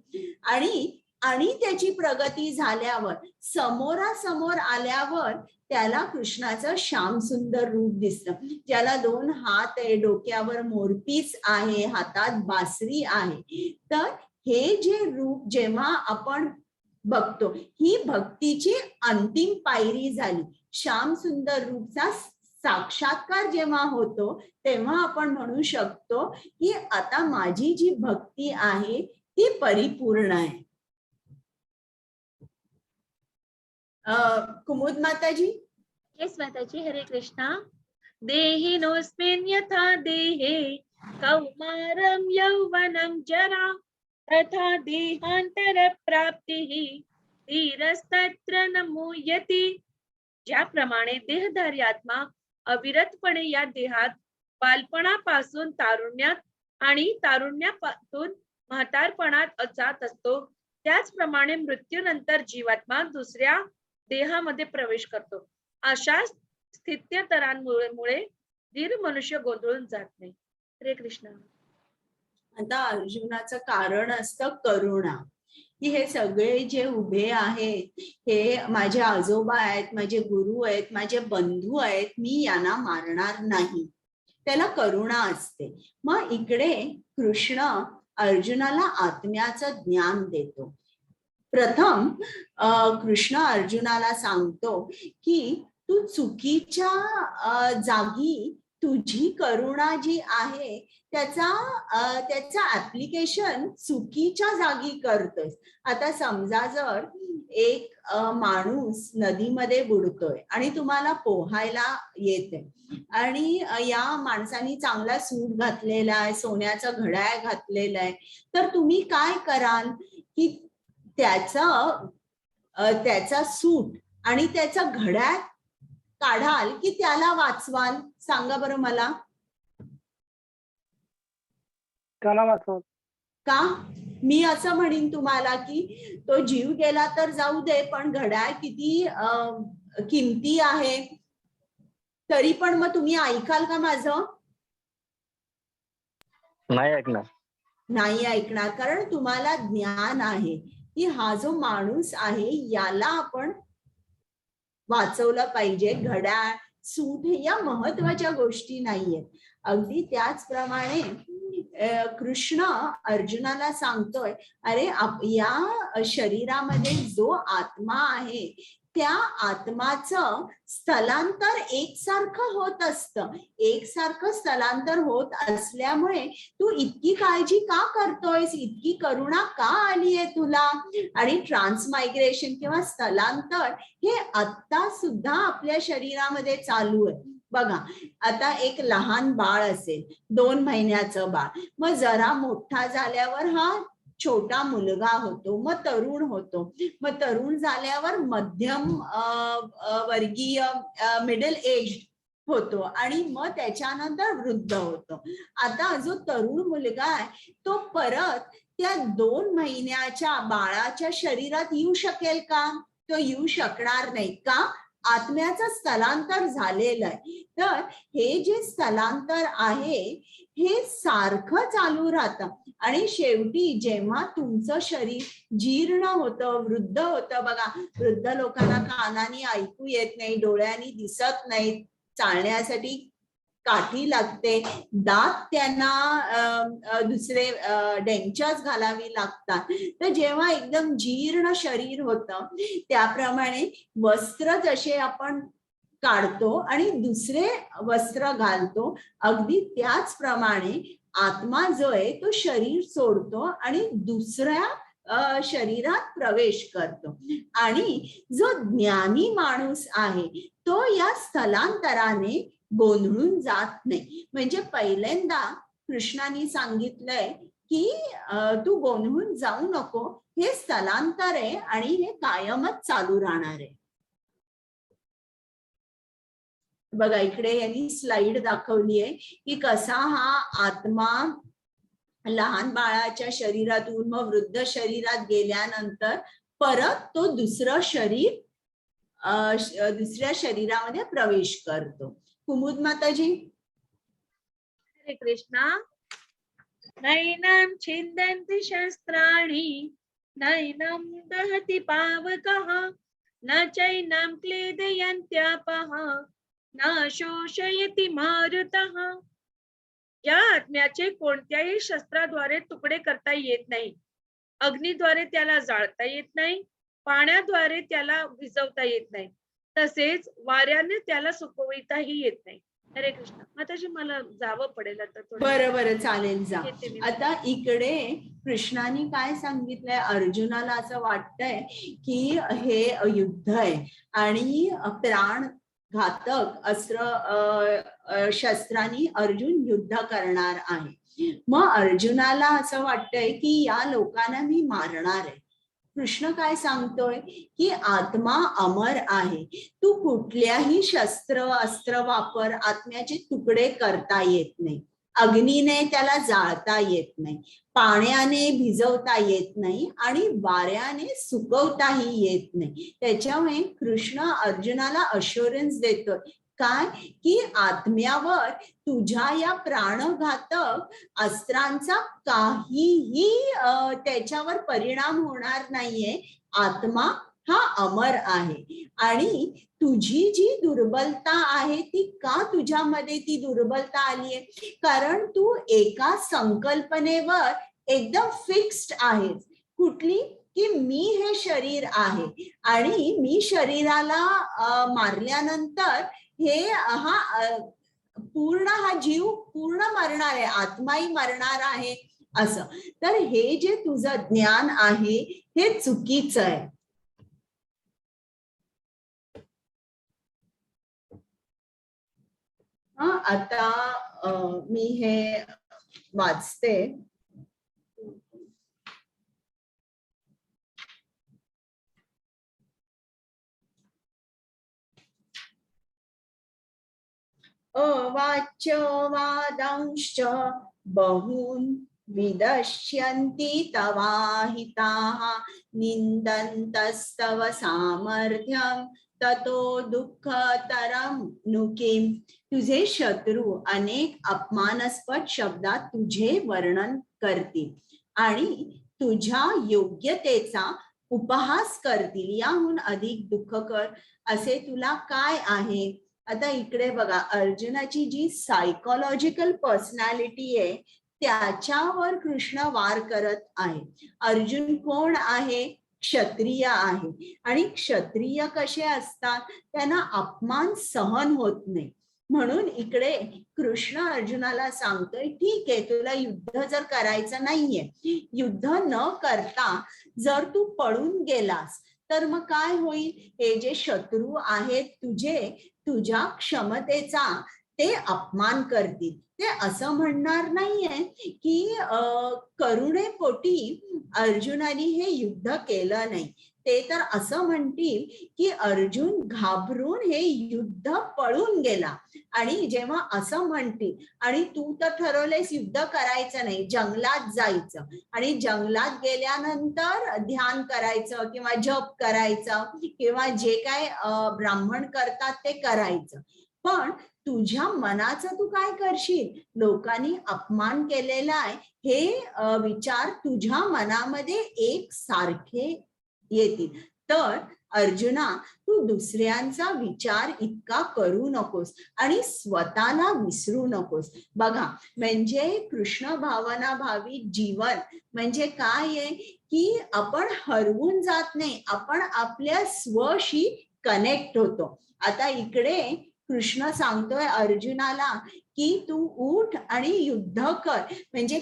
आणि त्याची प्रगती झाल्यावर समोरासमोर आल्यावर त्याला कृष्णाचं श्याम सुंदर रूप दिसतं. ज्याला 2 हात आहे, डोक्यावर मोरपीस आहे, हातात बासरी आहे. तर हे जे रूप जेव्हा आपण बघतो, ही भक्तीची अंतिम पायरी झाली. श्याम सुंदर रूपचा साक्षात्कार जेव्हा होतो तेव्हा आपण म्हणू शकतो की आता माझी जी भक्ती आहे ती परिपूर्ण आहे. कुमुद माताजी. येस माताजी. हरे कृष्णा. देहिनोऽस्मिन् यथा देहे कौमारं यौवनं जरा तथा देहांतर प्राप्तिः धीरस्तत्र न मुह्यति. ज्याप्रमाणे देहधारी आत्मा अविरतपणे या देहात बालपणापासून तारुण्यात आणि तारुण्यापासून म्हातारपणात जात असतो, त्याचप्रमाणे मृत्यूनंतर जीवात्मा दुसऱ्या देहामध्ये प्रवेश करतो. अशा स्थित्यंतरांमुळे धीर मनुष्य गोंधळून जात नाही. हरे कृष्ण. आता अर्जुनाचं कारण असतं करुणा, की हे सगळे जे उभे आहेत हे माझे आजोबा आहेत, माझे गुरु आहेत, माझे बंधू आहेत, मी यांना मारणार नाही. त्याला करुणा असते. मग इकडे कृष्ण अर्जुनाला आत्म्याचं ज्ञान देतो. प्रथम कृष्ण अर्जुनाला सांगतो की तू चुकीच्या जागी तुझी करुणा जी आहे त्याचा ऍप्लिकेशन चुकीच्या जागी करतोय. आता समजा जर एक माणूस नदीमध्ये बुडतोय आणि तुम्हाला पोहायला येते आणि या माणसाने चांगला सूट घातलेला आहे, सोन्याचं घड्याळ घातलेलं आहे, तर तुम्ही काय कराल की त्याचा सूट आणि त्याचा घड्याळ काढाल की त्याला वाचवाल? सांगा बरं मला. त्याला वाचव. का? मी असं म्हणीन तुम्हाला की तो जीव गेला तर जाऊ दे, पण घड्याळ किती किमती आहे, तरी पण मग तुम्ही ऐकाल का माझं? नाही ऐकणार. नाही ऐकणार, कारण तुम्हाला ज्ञान आहे की हा जो माणूस आहे याला आपण वाचवलं पाहिजे. घड्याळ, सूट या महत्वाच्या गोष्टी नाहीयेत. अगदी त्याचप्रमाणे कृष्ण अर्जुनाला सांगतोय, अरे या शरीरामध्ये जो आत्मा आहे त्या आत्माचं स्थलांतर एकसारखं होत असतं. एकसारखं स्थलांतर होत असल्यामुळे तू इतकी काळजी का करतोयस, इतकी करुणा का आली आहे तुला? आणि ट्रान्समायग्रेशन किंवा स्थलांतर हे आता सुद्धा आपल्या शरीरामध्ये चालू आहे. बघा, आता एक लहान बाळ असेल, 2 महिन्याचं बाळ, मग जरा मोठा झाल्यावर हा छोटा मुलगा होतो, मग तरुण होतो, मग तरुण झाल्यावर मध्यम वर्गीय मिडल एज होतो आणि मग त्याच्यानंतर वृद्ध होतो. आता जो तरुण मुलगा आहे तो परत त्या 2 महिन्याच्या बाळाच्या शरीरात येऊ शकेल का? तो येऊ शकणार नाही. का? आत्म्याचं स्थलांतर झालेलं आहे. तर हे जे स्थलांतर आहे हे सारखं चालू राहतं आणि शेवटी जेव्हा तुमचं शरीर जीर्ण होतं, वृद्ध होतं, बघा वृद्ध लोकांना कानाने ऐकू येत नाही, डोळ्यांनी दिसत नाही, चालण्यासाठी काठी लागते, दात त्यांना दुसरे डेंचर्स घालावी लागतात. तर जेव्हा एकदम जीर्ण शरीर होतं त्याप्रमाणे वस्त्र जसे आपण काढतो आणि दुसरे वस्त्र घालतो, अगदी त्याचप्रमाणे आत्मा जो आहे तो शरीर सोडतो आणि दुसऱ्या शरीरात प्रवेश करतो. आणि जो ज्ञानी माणूस आहे तो या स्थलांतराने गोंधळून जात नाही. म्हणजे पहिल्यांदा कृष्णाने सांगितलंय की तू गोंधळून जाऊ नको, हे स्थलांतर आहे आणि हे कायमच चालू राहणार आहे. बघा, इकडे यांनी स्लाइड दाखवली आहे की कसा हा आत्मा लहान बाळाच्या शरीरातून मग वृद्ध शरीरात गेल्यानंतर परत तो दुसरं शरीर दुसऱ्या शरीरामध्ये प्रवेश करतो. कुमुद माताजी. हरे कृष्णा. नैनं छिन्दन्ति शस्त्राणि नैनं दहति पावकः न चैनं क्लेदयन्त्यापः न शोषयति मारुतः. या आत्म्याचे कोणत्याही शस्त्राद्वारे तुकडे करता येत नाही, अग्नीद्वारे त्याला जाळता येत नाही, पाण्याद्वारे त्याला विझवता येत नाही, तसेच वाऱ्याने त्याला सुकविताही येत नाही. हरे कृष्ण. माताजी मला जावं पडेल आता थोडं. बरं चालेल, जा. आता इकडे कृष्णाने काय सांगितलंय, अर्जुनाला असं वाटतंय की हे युद्ध आहे आणि प्राण घातक अस्त्र शस्त्रांनी अर्जुन युद्ध करणार आहे. मग अर्जुनाला असं वाटतंय की या लोकांना मी मारणार आहे. कृष्ण काय सांगतोय की आत्मा अमर आहे, तू कुठल्याही शस्त्र अस्त्र वापर, आत्म्याचे तुकडे करता येत नाही, अग्नीने त्याला जाळता येत नाही, पाण्याने भिजवता येत नाही आणि वाऱ्याने सुकवताही येत नाही. त्याच्यामुळे कृष्ण अर्जुनाला अश्युरन्स देतोय काय की आत्म्यावर तुझ्या या प्राणघातक अस्त्रांचा काहीही त्याच्यावर परिणाम होणार नाहीये. आत्मा हा अमर आहे आणि तुझी जी दुर्बलता आहे ती का तुझ्यामध्ये ती दुर्बलता आली आहे? कारण तू एका संकल्पनेवर एकदम फिक्स्ड आहेस. कुठली? की मी हे शरीर आहे आणि मी शरीराला मारल्यानंतर हे हा जीव पूर्ण मरणार आहे, आत्माही मरणार आहे असं. तर हे जे तुझं ज्ञान आहे हे चुकीचं आहे. आता मी हे वाचते. अवाच्य वादांश्च बहून् विदश्यन्ति तवाहिताः निन्दन्तस्तव सामर्थ्यं ततो दुःखतरं नु किम्. तुझे शत्रू अनेक अपमानास्पद शब्दात तुझे वर्णन करतील आणि तुझ्या योग्यतेचा उपहास करतील, याहून अधिक दुःखकर असे तुला काय आहे? आता इकडे बघा, अर्जुनाची जी सायकोलॉजिकल पर्सनॅलिटी आहे त्याच्यावर कृष्ण वार करत आहे. अर्जुन कोण आहे? क्षत्रिय आहे. आणि क्षत्रिय कसे असतात, त्यांना अपमान सहन होत नाही. म्हणून इकडे कृष्ण अर्जुनाला सांगतोय, ठीक आहे, तुला युद्ध जर करायचं नाहीये, युद्ध न करता जर तू पळून गेलास तर मग काय होईल, हे जे शत्रू आहेत तुझे, तुझ्या क्षमतेचा ते अपमान करतील. ते असं म्हणणार नाहीये की करुणेपोटी अर्जुनाने हे युद्ध केलं नाही. ते तर असं म्हणतील की अर्जुन घाबरून हे युद्ध पळून गेला. आणि जेव्हा असं म्हणतील आणि तू तर ठरवलेस युद्ध करायचं नाही, जंगलात जायचं आणि जंगलात गेल्यानंतर ध्यान करायचं किंवा जप करायचं किंवा जे काय ब्राह्मण करतात ते करायचं, पण तुझ्या मनाचं तू काय करशील, लोकांनी अपमान केलेला आहे हे विचार तुझ्या मनामध्ये एक सारखे येतील. तर अर्जुना, तू दुसऱ्यांचा विचार इतका करू नकोस आणि स्वतःला विसरू नकोस. बघा, म्हणजे कृष्ण भावना भावी जीवन म्हणजे काय आहे की आपण हरवून जात नाही, आपण आपल्या स्वशी कनेक्ट होतो. आता इकडे कृष्ण सांगतोय अर्जुनाला की तू उठ आणि युद्ध कर. म्हणजे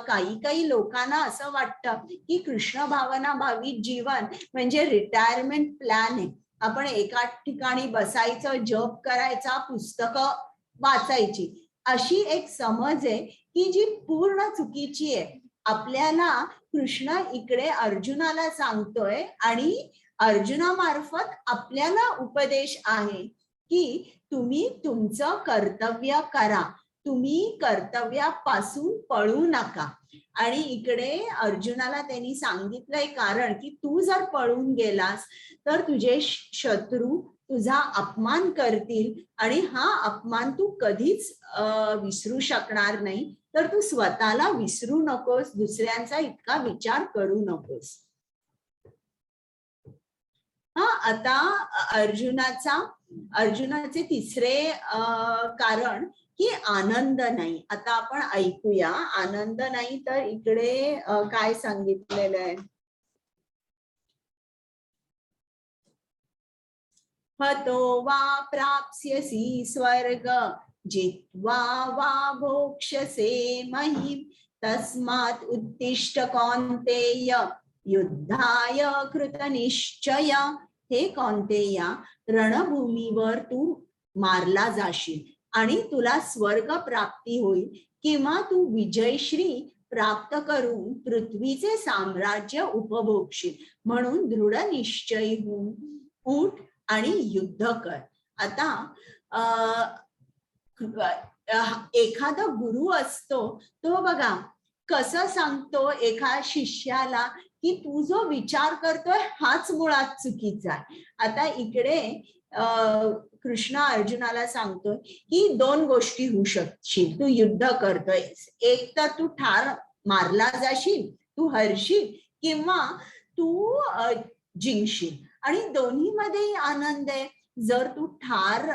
काही लोकांना असं वाटतं की कृष्ण भावना भावी जीवन म्हणजे रिटायरमेंट प्लॅन आहे. आपण एका ठिकाणी बसायचं, जप करायचा, पुस्तकं वाचायची, अशी एक समज आहे की जी पूर्ण चुकीची आहे. आपल्याला कृष्ण इकडे अर्जुनाला सांगतोय आणि अर्जुनामार्फत आपल्याला उपदेश आहे की तुम्ही तुमचं कर्तव्य करा, तुम्ही कर्तव्यापासून पळू नका. आणि इकडे अर्जुनाला त्यांनी सांगितलंय कारण की तू जर पळून गेलास तर तुझे शत्रू तुझा अपमान करतील आणि हा अपमान तू कधीच विसरू शकणार नाही. तर तू स्वतःला विसरू नकोस, दुसऱ्यांचा इतका विचार करू नकोस. आता अर्जुनाचे तिसरे कारण की आनंद नाही. आता आपण ऐकूया, आनंद नाही तर इकडे काय सांगितलेलं आहे. हतो वा प्राप्स्यसि स्वर्ग जित्वा वा भोक्ष्यसे महिम तस्मात् उत्तिष्ठ कौन्तेय युद्धाय कृतनिश्चय. हे कौन्तेया, रणभूमीवर तू मारला जाशील आणि तुला स्वर्ग प्राप्ती होईल किंवा तू विजयश्री प्राप्त करून पृथ्वीचे साम्राज्य उपभोगशील. म्हणून दृढ निश्चय होऊन उठ आणि युद्ध कर. आता एखादा गुरु असतो तो बघा कसं सांगतो एका शिष्याला की तू जो विचार करतोय हाच मुळात चुकीचा आहे. आता इकडे कृष्ण अर्जुनाला सांगतोय की दोन गोष्टी होऊ शकशील, तू युद्ध करतोय, एक तर तू ठार मारला जाशील, तू हरशील, किंवा तू जिंकशील. आणि दोन्हीमध्येही आनंद आहे. जर तू ठार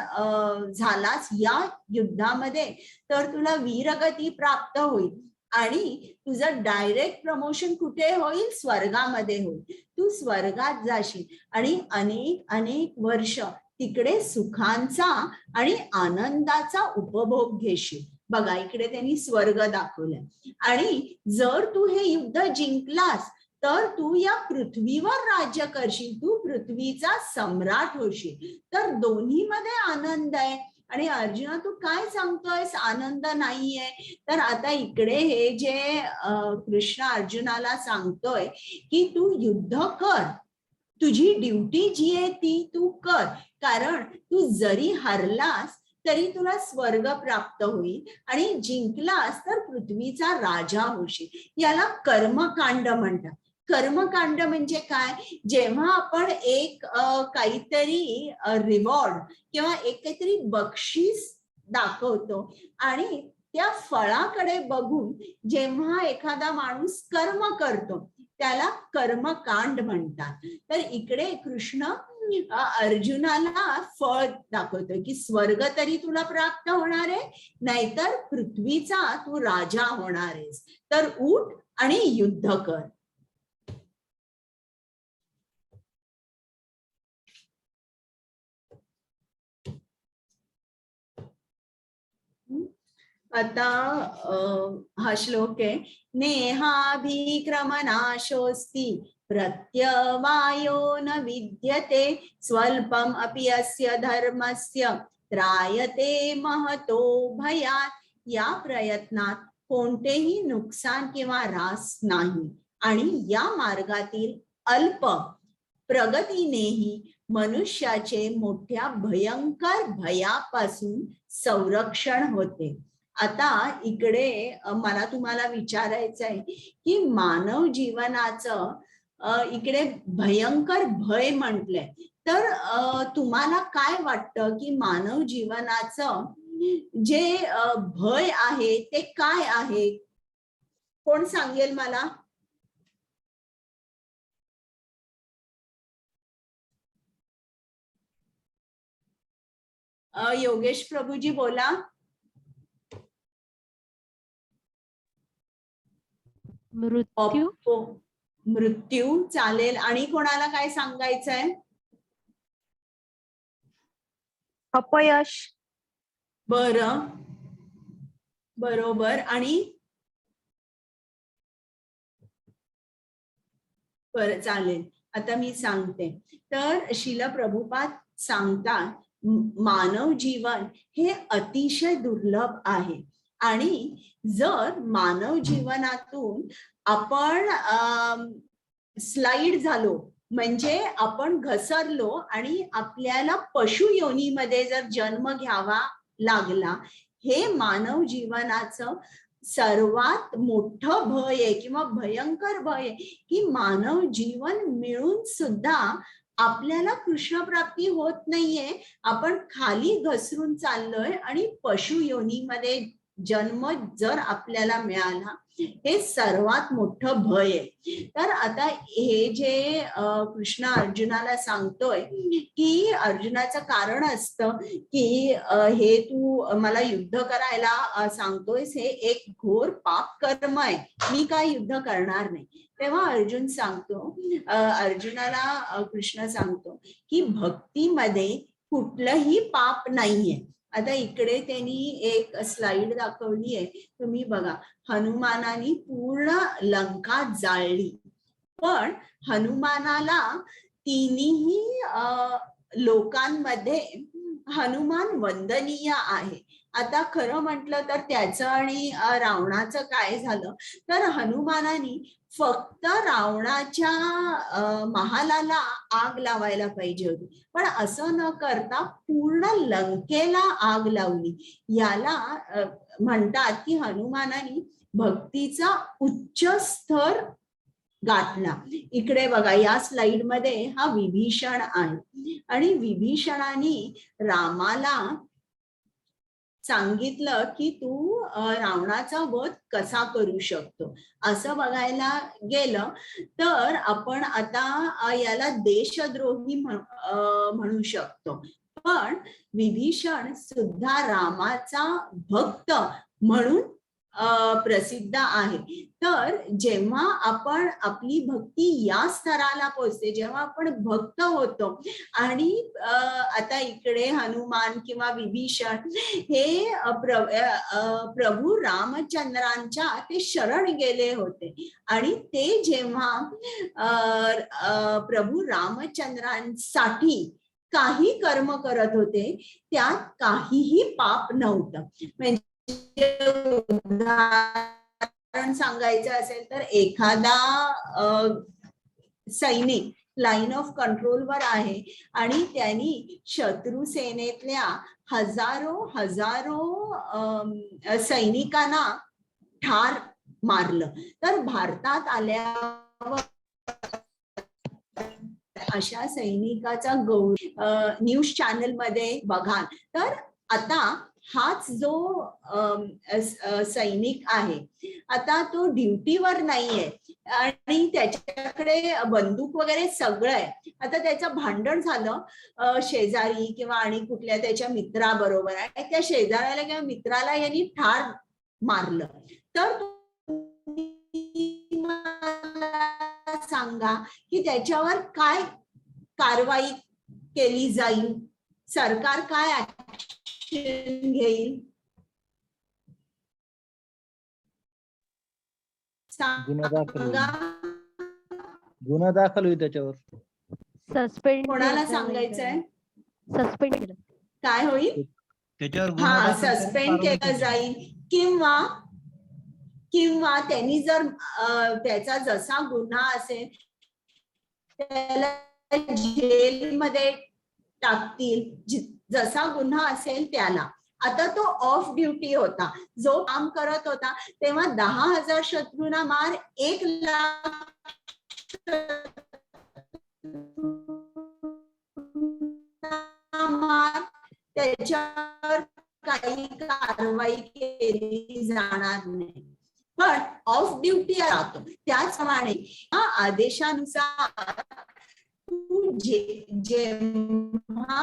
झालास या युद्धामध्ये तर तुला वीरगती प्राप्त होईल आणि तुझं डायरेक्ट प्रमोशन कुठे होईल, स्वर्गामध्ये होईल. तू स्वर्गात जाशील आणि अनेक वर्ष तिकडे सुखांचा आणि आनंदाचा उपभोग घेशील. बघा, इकडे त्यांनी स्वर्ग दाखवलाय. आणि जर तू हे युद्ध जिंकलास तर तू या पृथ्वीवर राज्य करशील, तू पृथ्वीचा सम्राट होशील. तर दोन्हीमध्ये आनंद आहे. आणि अर्जुना, तू काय सांगतोयस आनंद नाहीये? तर आता इकडे हे जे कृष्ण अर्जुनाला सांगतोय की तू युद्ध कर, तुझी ड्युटी जी आहे ती तू कर, कारण तू जरी हरलास तरी तुला स्वर्ग प्राप्त होईल आणि जिंकलास तर पृथ्वीचा राजा होशील. याला कर्मकांड म्हणतात. कर्मकांड म्हणजे काय? जेव्हा आपण एक काहीतरी रिवॉर्ड किंवा एक काहीतरी बक्षीस दाखवतो आणि त्या फळाकडे बघून जेव्हा एखादा माणूस कर्म करतो त्याला कर्मकांड म्हणतात. तर इकडे कृष्ण अर्जुनाला फळ दाखवतोय की स्वर्ग तरी तुला प्राप्त होणार आहे, नाहीतर पृथ्वीचा तू राजा होणार आहेस. तर उठ आणि युद्ध कर. आता हा श्लोक आहे. नेहाभिक्रमनाशोस्ति प्रत्यवायो न विद्यते स्वल्पम अपि अस्य धर्मस्य त्रायते महतो भयात. या प्रयत्नात कोणतेही नुकसान किंवा रास नाही आणि या मार्गातील अल्प प्रगतीनेही मनुष्याचे मोठ्या भयंकर भयापासून संरक्षण होते. आता इकडे मला तुम्हाला विचारायचं आहे की मानव जीवनाचं इकडे भयंकर भय म्हटलंय, तर तुम्हाला काय वाटतं की मानव जीवनाचं जे भय आहे ते काय आहे? कोण सांगेल मला? योगेश प्रभूजी बोला. मृत्यू. मृत्यू चालेल. आणि कोणाला काय सांगायचंय? अपयश. बरं, बरोबर. आणि बरं चालेल, आता मी सांगते. तर श्रील प्रभुपाद सांगतात मानव जीवन हे अतिशय दुर्लभ आहे आणि जर मानव जीवनातून आपण स्लाइड झालो म्हणजे आपण घसरलो आणि आपल्याला पशु योनीमध्ये जर जन्म घ्यावा लागला, हे मानव जीवनाचं सर्वात मोठं भय आहे किंवा भयंकर भय आहे की मानव जीवन मिळून सुद्धा आपल्याला कृष्ण प्राप्ती होत नाहीये. आपण खाली घसरून चाललोय आणि पशु योनीमध्ये जन्म जर आपल्याला मिळाला, हे सर्वात मोठं भय आहे. तर आता हे जे कृष्ण अर्जुनाला सांगतोय की अर्जुनाचं कारण असतं की हे तू मला युद्ध करायला सांगतोयस, हे एक घोर पाप कर्म आहे, मी काय युद्ध करणार नाही. तेव्हा अर्जुन सांगतो, अर्जुनाला कृष्ण सांगतो की भक्तीमध्ये कुठलंही पाप नाहीये. आता इकडे त्यांनी एक स्लाइड दाखवली आहे, तुम्ही बघा. हनुमानाने पूर्ण लंका जाळली, पण हनुमानाला तिन्ही लोकांमध्ये हनुमान वंदनीय आहे. आता खरं म्हटलं तर त्याचं आणि रावणाचं काय झालं, तर हनुमानाने फक्त रावणाच्या महालाला आग लावायला पाहिजे होती, पण असं न करता पूर्ण लंकेला आग लावली. याला म्हणतात की हनुमानाने भक्तीचा उच्च स्तर गाठला. इकडे बघा, या स्लाइड मध्ये हा विभीषण आहे आणि विभीषणाने रामाला सांगितलं की तू रावणाचा वध कसा करू शकतो. असं बघायला गेलं तर आपण आता याला देशद्रोही म्हणू शकतो, पण विभीषण सुद्धा रामाचा भक्त म्हणून प्रसिद्ध आहे. तर जेव्हा आपण आपली भक्ती या स्तराला पोहोचते, जेव्हा आपण भक्त होतो आणि आता इकडे हनुमान किंवा विभीषण हे प्रभू रामचंद्रांच्या ते शरण गेले होते आणि ते जेव्हा प्रभू रामचंद्रांसाठी काही कर्म करत होते, त्यात काहीही पाप नव्हतं. म्हणजे उदाहरण सांगायचं असेल तर एखादा सैनिक लाईन ऑफ कंट्रोलवर आहे आणि त्यांनी शत्रू सेनेतल्या हजारो सैनिकांना ठार मारलं, तर भारतात आल्यावर अशा सैनिकाचा गौरव न्यूज चॅनल मध्ये बघा. तर आता हाच जो सैनिक आहे, आता तो ड्युटीवर नाहीये आणि त्याच्याकडे बंदूक वगैरे सगळं आहे. आता त्याचं भांडण झालं शेजारी किंवा आणि कुठल्या त्याच्या मित्राबरोबर आहे, त्या शेजाऱ्याला किंवा मित्राला यांनी ठार मारलं, तर सांगा की त्याच्यावर काय कारवाई केली जाईल, सरकार काय ऍक्शन घेईल? गुन्हा दाखल होईल. सांगा गुन्हा दाखल होईल त्याच्यावर. सस्पेंड कोणाला सांगायचंय सस्पेंड केलं. काय होईल? त्याच्यावर गुन्हा हा दाखल करून सस्पेंड कारवाई केलं केली. जाईल किंवा किंवा त्यांनी जर त्याचा जसा गुन्हा असेल त्याला जेलमध्ये टाकतील, जसा गुन्हा असेल त्याला. आता तो ऑफ ड्युटी होता, जो काम करत होता तेव्हा 10,000 शत्रूंना मार, 1,00,000 मार, त्याच्यावर काही कारवाई केली जाणार नाही. पण ऑफ ड्युटी राहतो. त्याचप्रमाणे या आदेशानुसार तू जेव्हा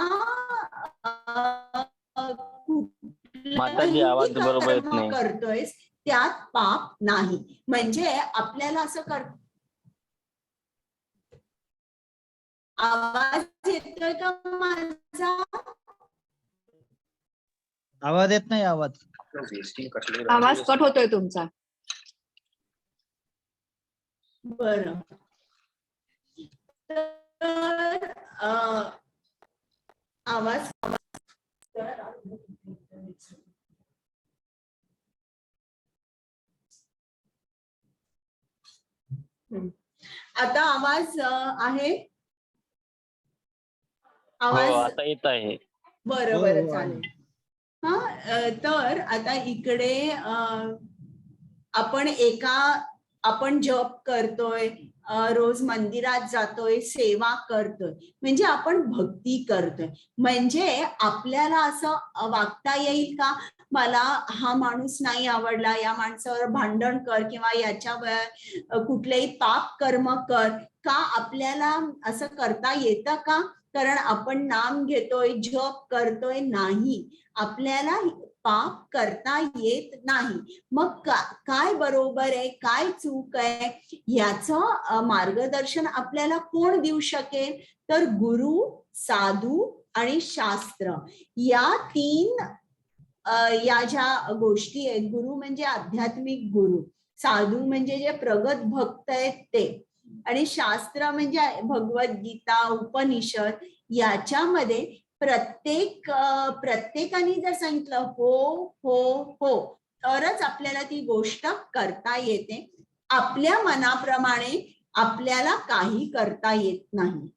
माताजी, आवाज बरोबर येत कर्म नाही. करतोयस त्यात पाप नाही. म्हणजे आपल्याला असं आवाज येतोय का माझा? आवाज येत नाही. आवाज आवाज कट होतोय तुमचा. बरं. तर आवाज आता आवाज आहे? हो, आवाज आता येत आहे. बरं हो, बरं हो, चालेल. तर आता इकडे आपण जप करतोय, रोज मंदिरात जातोय, सेवा करतोय, म्हणजे आपण भक्ती करतोय. म्हणजे आपल्याला असं वागता येईल का, मला हा माणूस नाही आवडला, या माणसावर भांडण कर किंवा याच्यावर कुठलेही पाप कर्म कर, का आपल्याला असं करता येतं का? कारण आपण नाम घेतोय, जप करतोय. नाही, आपल्याला पाप करता येत नाही. मग काय बरोबर आहे, काय चूक आहे, याचं मार्गदर्शन आपल्याला कोण देऊ शकेल? तर गुरु, साधू आणि शास्त्र, या तीन या ज्या गोष्टी आहेत. गुरु म्हणजे आध्यात्मिक गुरु, साधू म्हणजे जे प्रगत भक्त आहेत ते, आणि शास्त्र म्हणजे भगवद्गीता, उपनिषद. याच्यामध्ये प्रत्येकाने जर सांगितलं हो हो हो तरच आपल्याला ती गोष्ट करता येते. आपल्या मनाप्रमाणे आपल्याला काही करता येत नाही.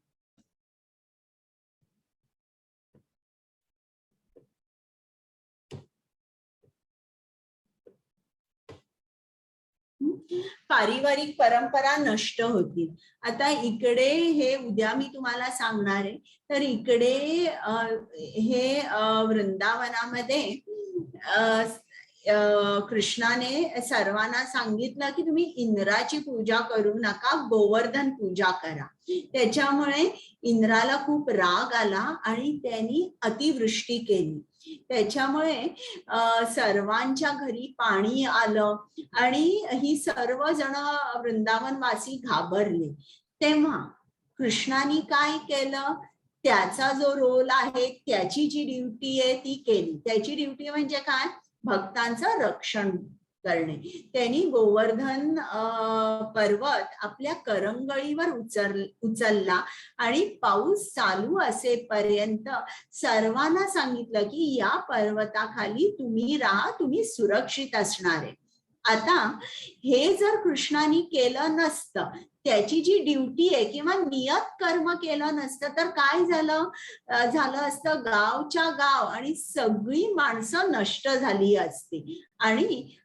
पारिवारिक परंपरा नष्ट होतील. आता इकडे हे उद्या मी तुम्हाला सांगणार आहे. तर इकडे हे वृंदावनामध्ये कृष्णाने सर्वांना सांगितलं की तुम्ही इंद्राची पूजा करू नका, गोवर्धन पूजा करा. त्याच्यामुळे इंद्राला खूप राग आला आणि त्यांनी अतिवृष्टी केली. त्याच्यामुळे सर्वांच्या घरी पाणी आलं आणि ही सर्व जण वृंदावनवासी घाबरले. तेव्हा कृष्णाने काय केलं, त्याचा जो रोल आहे, त्याची जी ड्युटी आहे ती केली. त्याची ड्युटी म्हणजे काय, भक्तांचं रक्षण करणे. त्यांनी गोवर्धन पर्वत आपल्या करंगळीवर उचलला आणि पाऊस चालू असेपर्यंत सर्वांना सांगितलं की या पर्वताखाली तुम्ही राहा, तुम्ही सुरक्षित असणार आहे. आता हे जर कृष्णाने केलं नसतं, त्याची जी ड्युटी आहे किंवा नियत कर्म केलं नसतं, तर काय झालं असतं, गावच्या गाव आणि सगळी माणसं नष्ट झाली असती. आणि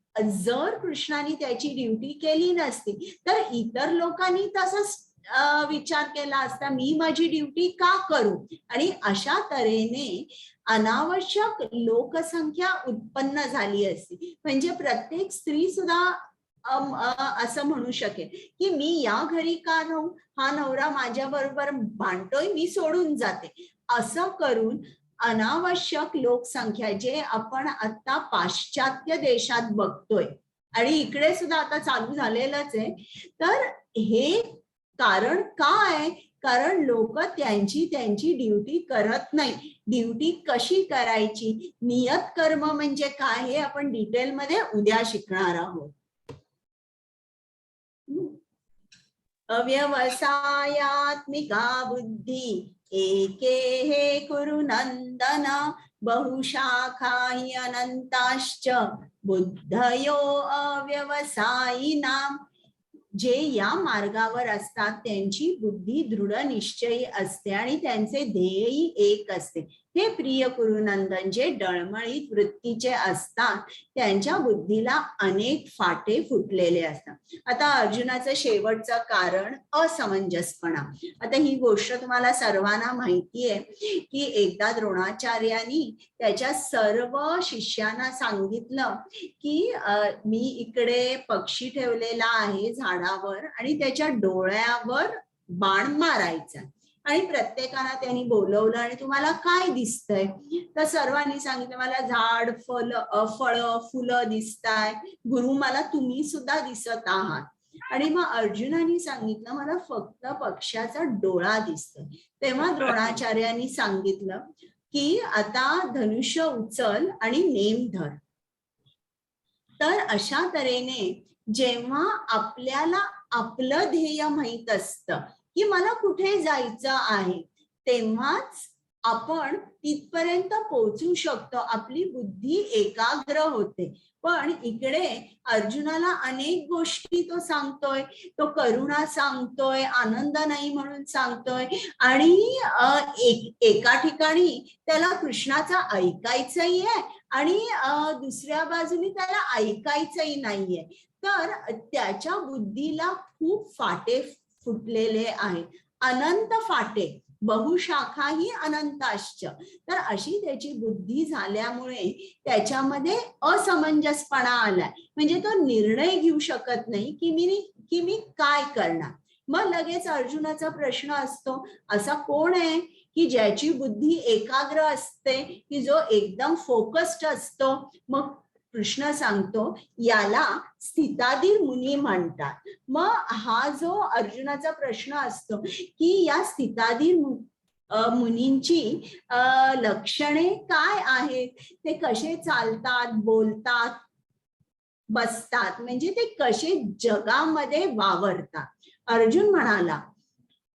जर कृष्णाने त्याची ड्युटी केली नसती तर इतर लोकांनी तसंच विचार केला असता, मी माझी ड्युटी का करू, आणि अशा तऱ्हेने अनावश्यक लोकसंख्या उत्पन्न झाली असती. म्हणजे प्रत्येक स्त्री सुद्धा असं म्हणू शकेल की मी या घरी का राहू, हा नवरा माझ्या बरोबर भांडतोय, मी सोडून जाते. असं करून अनावश्यक लोकसंख्या, जे आपण आता पाश्चात्य देशात बघतोय आणि इकडे सुद्धा आता चालू झालेलंच आहे. तर हे कारण काय, कारण लोक त्यांची ड्युटी करत नाही. ड्युटी कशी करायची, नियत कर्म म्हणजे काय, हे आपण डिटेलमध्ये उद्या शिकणार आहोत. अव्यवसायात्मिका बुद्धी एके हे कुरु नंदन बहुशाखा हि अनंताश्च बुद्धयो अव्यवसायिनाम. जे या मार्गावर असतात त्यांची बुद्धी दृढ निश्चयी असते आणि त्यांचे ध्येयही एक असते. हे प्रिय कुरुनंदन, जे डळमळीत वृत्तीचे असतात त्यांच्या बुद्धीला अनेक फाटे फुटलेले असतात. आता अर्जुनाचं शेवटचं कारण असमंजसपणा. आता ही गोष्ट तुम्हाला सर्वांना माहिती आहे की एकदा द्रोणाचार्यांनी त्याच्या सर्व शिष्यांना सांगितलं की मी इकडे पक्षी ठेवलेला आहे झाडावर आणि त्याच्या डोळ्यावर बाण मारायचा आणि प्रत्येकाला त्यांनी बोलवलं आणि तुम्हाला काय दिसतंय तर सर्वांनी सांगितलं मला झाड फळं फुलं दिसताय, गुरु मला तुम्ही सुद्धा दिसत आहात. आणि मग अर्जुनाने सांगितलं मला फक्त पक्ष्याचा डोळा दिसतोय. तेव्हा द्रोणाचार्यांनी सांगितलं की आता धनुष्य उचल आणि नेम धर. तर अशा तऱ्हेने जेव्हा आपल्याला आपलं ध्येय माहित असतं की मला कुठे जायचं आहे तेव्हाच आपण तिथपर्यंत पोहोचू शकतो, आपली बुद्धी एकाग्र होते. पण इकडे अर्जुनाला अनेक गोष्टी तो सांगतोय, तो करुणा सांगतोय, आनंद नाही म्हणून सांगतोय आणि एका ठिकाणी त्याला कृष्णाचा ऐकायचंही आहे आणि दुसऱ्या बाजूने त्याला ऐकायचंही नाहीये. तर त्याच्या बुद्धीला खूप फाटे फुटलेले आहेत, अनंत फाटे, बहुशाखाही अनंताश्च. तर अशी त्याची बुद्धी झाल्यामुळे त्याच्यामध्ये असमंजसपणा आलाय, म्हणजे तो निर्णय घेऊ शकत नाही की मी काय करणार. मग लगेच अर्जुनाचा प्रश्न असतो, असा कोण आहे की ज्याची बुद्धी एकाग्र असते, की जो एकदम फोकस्ड असतो. मग कृष्ण सांगतो याला स्थिताधीर मुनी म्हणतात. मग हा जो अर्जुनाचा प्रश्न असतो की या स्थिताधीर मुनींची लक्षणे काय आहेत, ते कसे चालतात, बोलतात, बसतात, म्हणजे ते कसे जगामध्ये वावरतात. अर्जुन म्हणाला,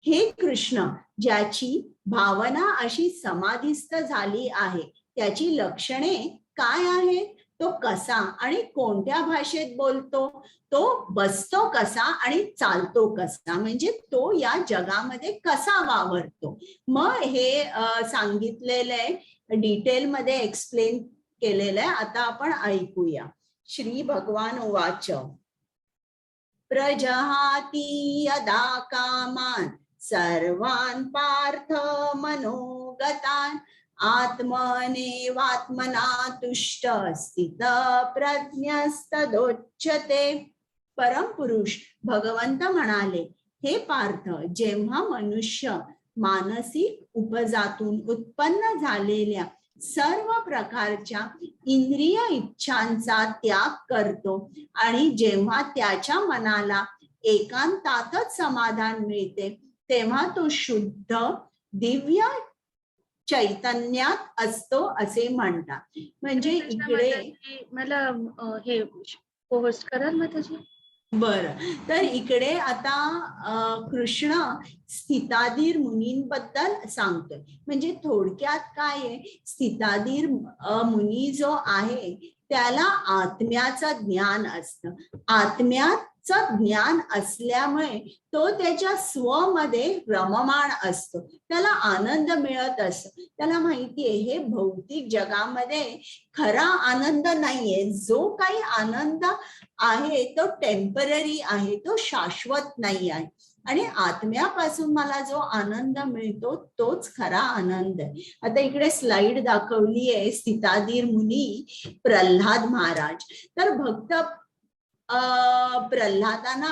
हे कृष्ण, ज्याची भावना अशी समाधिस्थ झाली आहे त्याची लक्षणे काय आहेत, तो कसा आणि कोणत्या भाषेत बोलतो, तो बसतो कसा आणि चालतो कसा, म्हणजे तो या जगामध्ये कसा वावरतो. मग हे सांगितलेलं आहे, डिटेलमध्ये एक्सप्लेन केलेलं आहे. आता आपण ऐकूया. श्री भगवान उवाच, प्रजहाति यदा कामान सर्वान् पार्थ मनोगतान् आत्मनेवात्मना तुष्ट स्थित प्रज्ञस्तदोच्यते. परमपुरुष भगवंत म्हणाले, हे पार्थ, जेव्हा मनुष्य मानसिक उपजातून उत्पन्न झालेल्या सर्व प्रकारच्या इंद्रिय इच्छांचा त्याग करतो आणि जेव्हा त्याच्या मनाला एकांतातच समाधान मिळते तेव्हा तो शुद्ध दिव्य चैतन्यात असतो असे म्हणतात. म्हणजे इकडे मला हे पोस्ट कराल माताजी. बरं, तर इकडे आता कृष्ण स्थिताधीर मुनींबद्दल सांगतोय. म्हणजे थोडक्यात काय आहे, स्थिताधीर मुनी जो आहे त्याला आत्म्याचं ज्ञान असतं. आत्म्याचं ज्ञान असल्यामुळे तो त्याच्या स्वमध्ये रममाण असतो, त्याला आनंद मिळत असतो. त्याला माहितीये हे भौतिक जगामध्ये खरा आनंद नाहीये, जो काही आनंद आहे तो टेम्पररी आहे, तो शाश्वत नाही आहे. आणि आत्म्यापासून मला जो आनंद मिळतो तोच खरा आनंद आहे. आता इकडे स्लाइड दाखवली आहे, स्थिताधीर मुनी प्रल्हाद महाराज. तर भक्त प्रल्हादांना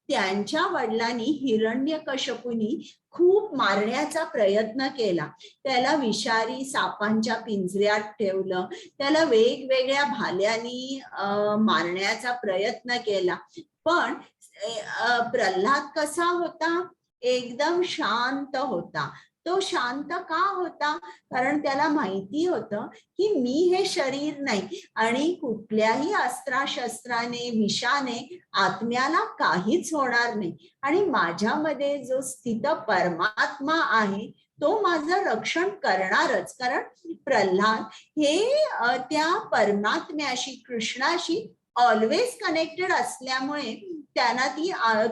त्यांच्या वडिलांनी हिरण्यकश्यपूनी खूप मारण्याचा प्रयत्न केला. त्याला विषारी सापांच्या पिंजऱ्यात ठेवलं, त्याला वेगवेगळ्या भाल्यांनी मारण्याचा प्रयत्न केला. पण प्रल्हाद कसा होता, एकदम शांत होता. तो शांत का होता? कारण त्याला माहिती होतं की मी हे शरीर नाही आणि कुठल्याही अस्त्राशस्त्राने विषाने आत्म्याला काहीच होणार नाही, आणि माझ्यामध्ये जो स्थित परमात्मा आहे तो माझं रक्षण करणारच. कारण प्रल्हाद हे त्या परमात्म्याशी, कृष्णाशी ऑलवेज कनेक्टेड असल्यामुळे त्यांना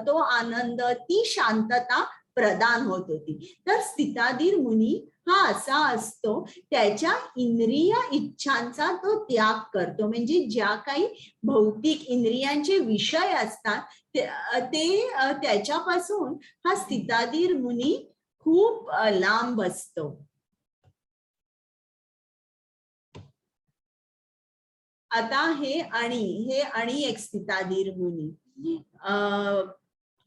तो आनंद, ती शांतता प्रदान होत होती. तर स्थिताधीर मुनी हा असा असतो, त्याच्या इंद्रिय इच्छांचा तो त्याग करतो. म्हणजे ज्या काही भौतिक इंद्रियांचे विषय असतात ते त्याच्यापासून हा स्थिताधीर मुनी खूप लांब असतो. आता हे आणि एक स्थिताधीर मुनी,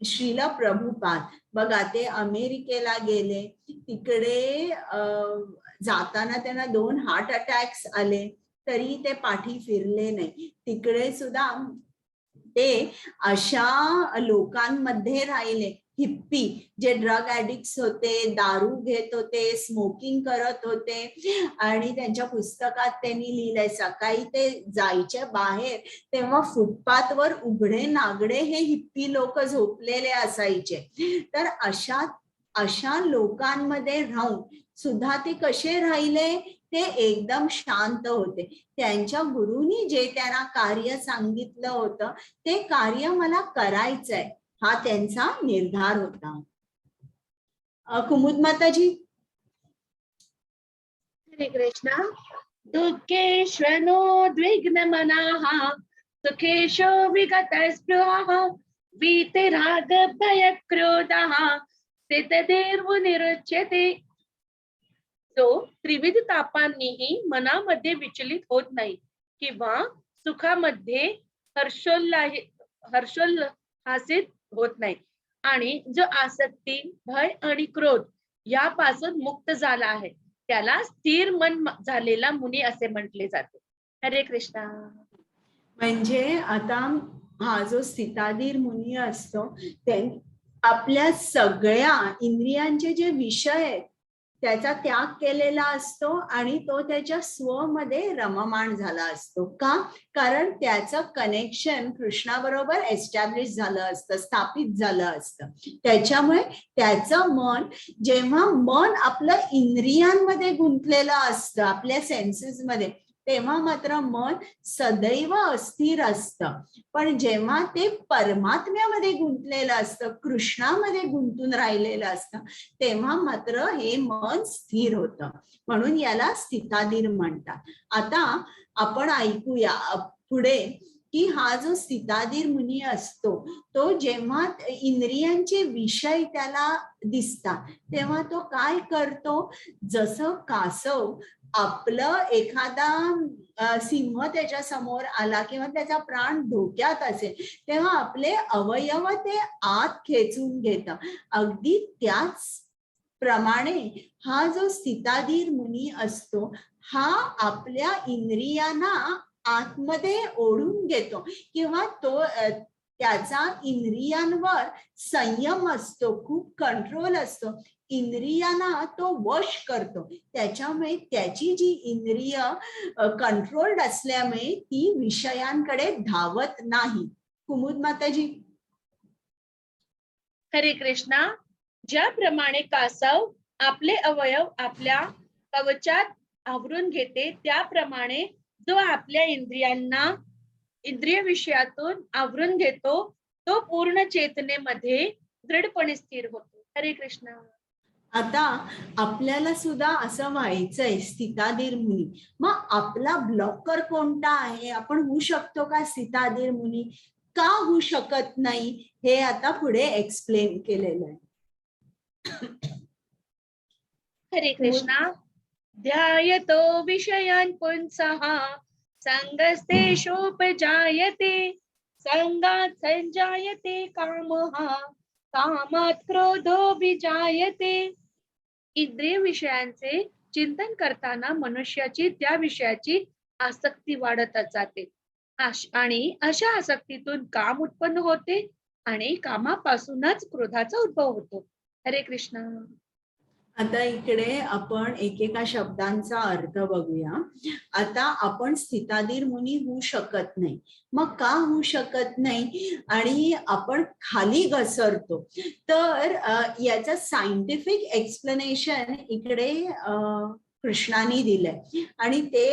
श्रील प्रभुपाद बघा, ते अमेरिकेला गेले, तिकडे जाताना त्यांना 2 हार्ट अटॅक्स आले, तरी ते पाठी फिरले नाही. तिकडे सुद्धा ते अशा लोकांमध्ये राहिले, हिप्पी, जे ड्रग ऍडिक्ट्स होते, दारू घेत होते, स्मोकिंग करत होते. आणि त्यांच्या पुस्तकात त्यांनी लिहिलंय, सकाळी ते जायचे बाहेर तेव्हा फुटपाथवर उघडे नागडे हे हिप्पी लोक झोपलेले असायचे. तर अशा लोकांमध्ये राहून सुद्धा ते कसे राहिले? ते एकदम शांत होते. त्यांच्या गुरुनी जे त्यांना कार्य सांगितलं होतं ते कार्य मला करायचंय, हा त्यांचा निर्धार होता. कुमुद माताजी. हरे कृष्णा. दुःखेष्वनोद्विग्नमनाः सुखेषु विगतस्पृहः वीतराग भयक्रोधः स्थितधीर्मुनिरुच्यते. तो त्रिविध तापांनीही मनामध्ये विचलित होत नाही किंवा सुखामध्ये हर्षोल्हासित होत नाही, आणि जो आसक्ती, भय आणि क्रोध यापासून मुक्त झाला आहे त्याला स्थिर मन झालेला मुनी असे म्हटले जाते. हरे कृष्णा. म्हणजे आता हा जो स्थिताधीर मुनी असतो ते आपल्या सगळ्या इंद्रियांचे जे विषय आहेत त्याचा त्याग केलेला असतो आणि तो त्याच्या स्वमध्ये रममाण झाला असतो. का? कारण त्याचं कनेक्शन कृष्णाबरोबर एस्टॅब्लिश झालं असतं, स्थापित झालं असतं. त्याच्यामुळे त्याचं मन, जेव्हा मन आपलं इंद्रियांमध्ये गुंतलेलं असतं, आपल्या सेन्सेस मध्ये, तेव्हा मात्र मन सदैव अस्थिर असतं. पण जेव्हा ते परमात्म्यामध्ये गुंतलेलं असतं, कृष्णामध्ये गुंतून राहिलेलं असतं, तेव्हा मात्र हे मन स्थिर होतं. म्हणून याला स्थिताधीर म्हणतात. आता आपण ऐकूया पुढे की हा जो स्थिताधीर मुनी असतो तो जेव्हा इंद्रियांचे विषय त्याला दिसतात तेव्हा तो काय करतो? जसं कासव आपलं एखादा सिंह त्याच्या समोर आला किंवा त्याचा प्राण धोक्यात असेल तेव्हा आपले अवयव ते आत खेचून घेतं, अगदी त्याच प्रमाणे हा जो स्थिताधीर मुनी असतो हा आपल्या इंद्रियांना आतमध्ये ओढून घेतो किंवा तो त्याचा इंद्रियांवर संयम असतो, खूप कंट्रोल असतो, इंद्रियांना तो वश करतो. त्याच्यामुळे त्याची जी इंद्रिय कंट्रोल्ड असल्यामुळे ती विषयांकडे धावत नाही. कुमुद माताजी. हरे कृष्णा. ज्याप्रमाणे कासव आपले अवयव आपल्या कवचात आवरून घेते त्याप्रमाणे जो आपल्या इंद्रिय विषयातून आवरून घेतो तो पूर्ण चेतनेमध्ये दृढपणे स्थिर होतो. हरे कृष्णा. आता आपल्याला सुद्धा असं व्हायचंय स्थिताधीर मुनी. मग आपला ब्लॉकर कोणता आहे? आपण होऊ शकतो का स्थिताधीर मुनी? का होऊ शकत नाही हे आता पुढे एक्सप्लेन केलेलं आहे. हरे कृष्णा. ध्यायतो विषयान् पुंसः संगस्तेषोपजायते संगात् संजायते कामः कामात् क्रोधो विजायते. इंद्रिय विषयांचे चिंतन करताना मनुष्याची त्या विषयाची आसक्ती वाढतच जाते आणि अशा आसक्तीतून काम उत्पन्न होते आणि कामापासूनच क्रोधाचा उद्भव होतो. हरे कृष्णा. आता इकडे आपण एकेका शब्दांचा अर्थ बघूया. आता आपण स्थिताधीर मुनी होऊ शकत नाही. मग का होऊ शकत नाही आणि आपण खाली घसरतो? तर याचं सायंटिफिक एक्सप्लेनेशन इकडे कृष्णाने दिलंय आणि ते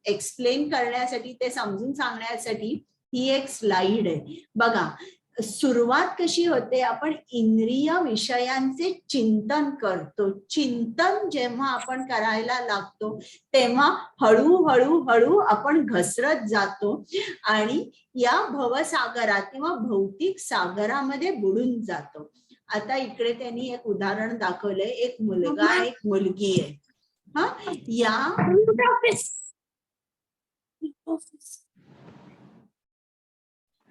एक्सप्लेन करण्यासाठी, ते समजून सांगण्यासाठी ही एक स्लाइड आहे बघा. सुरुवात कशी होते? आपण इंद्रिय विषयांचे चिंतन करतो. चिंतन जेव्हा आपण करायला लागतो तेव्हा हळूहळू हळू आपण घसरत जातो आणि या भवसागरात किंवा भौतिक सागरामध्ये बुडून जातो. आता इकडे त्यांनी एक उदाहरण दाखवलंय. एक मुलगा, एक मुलगी आहे.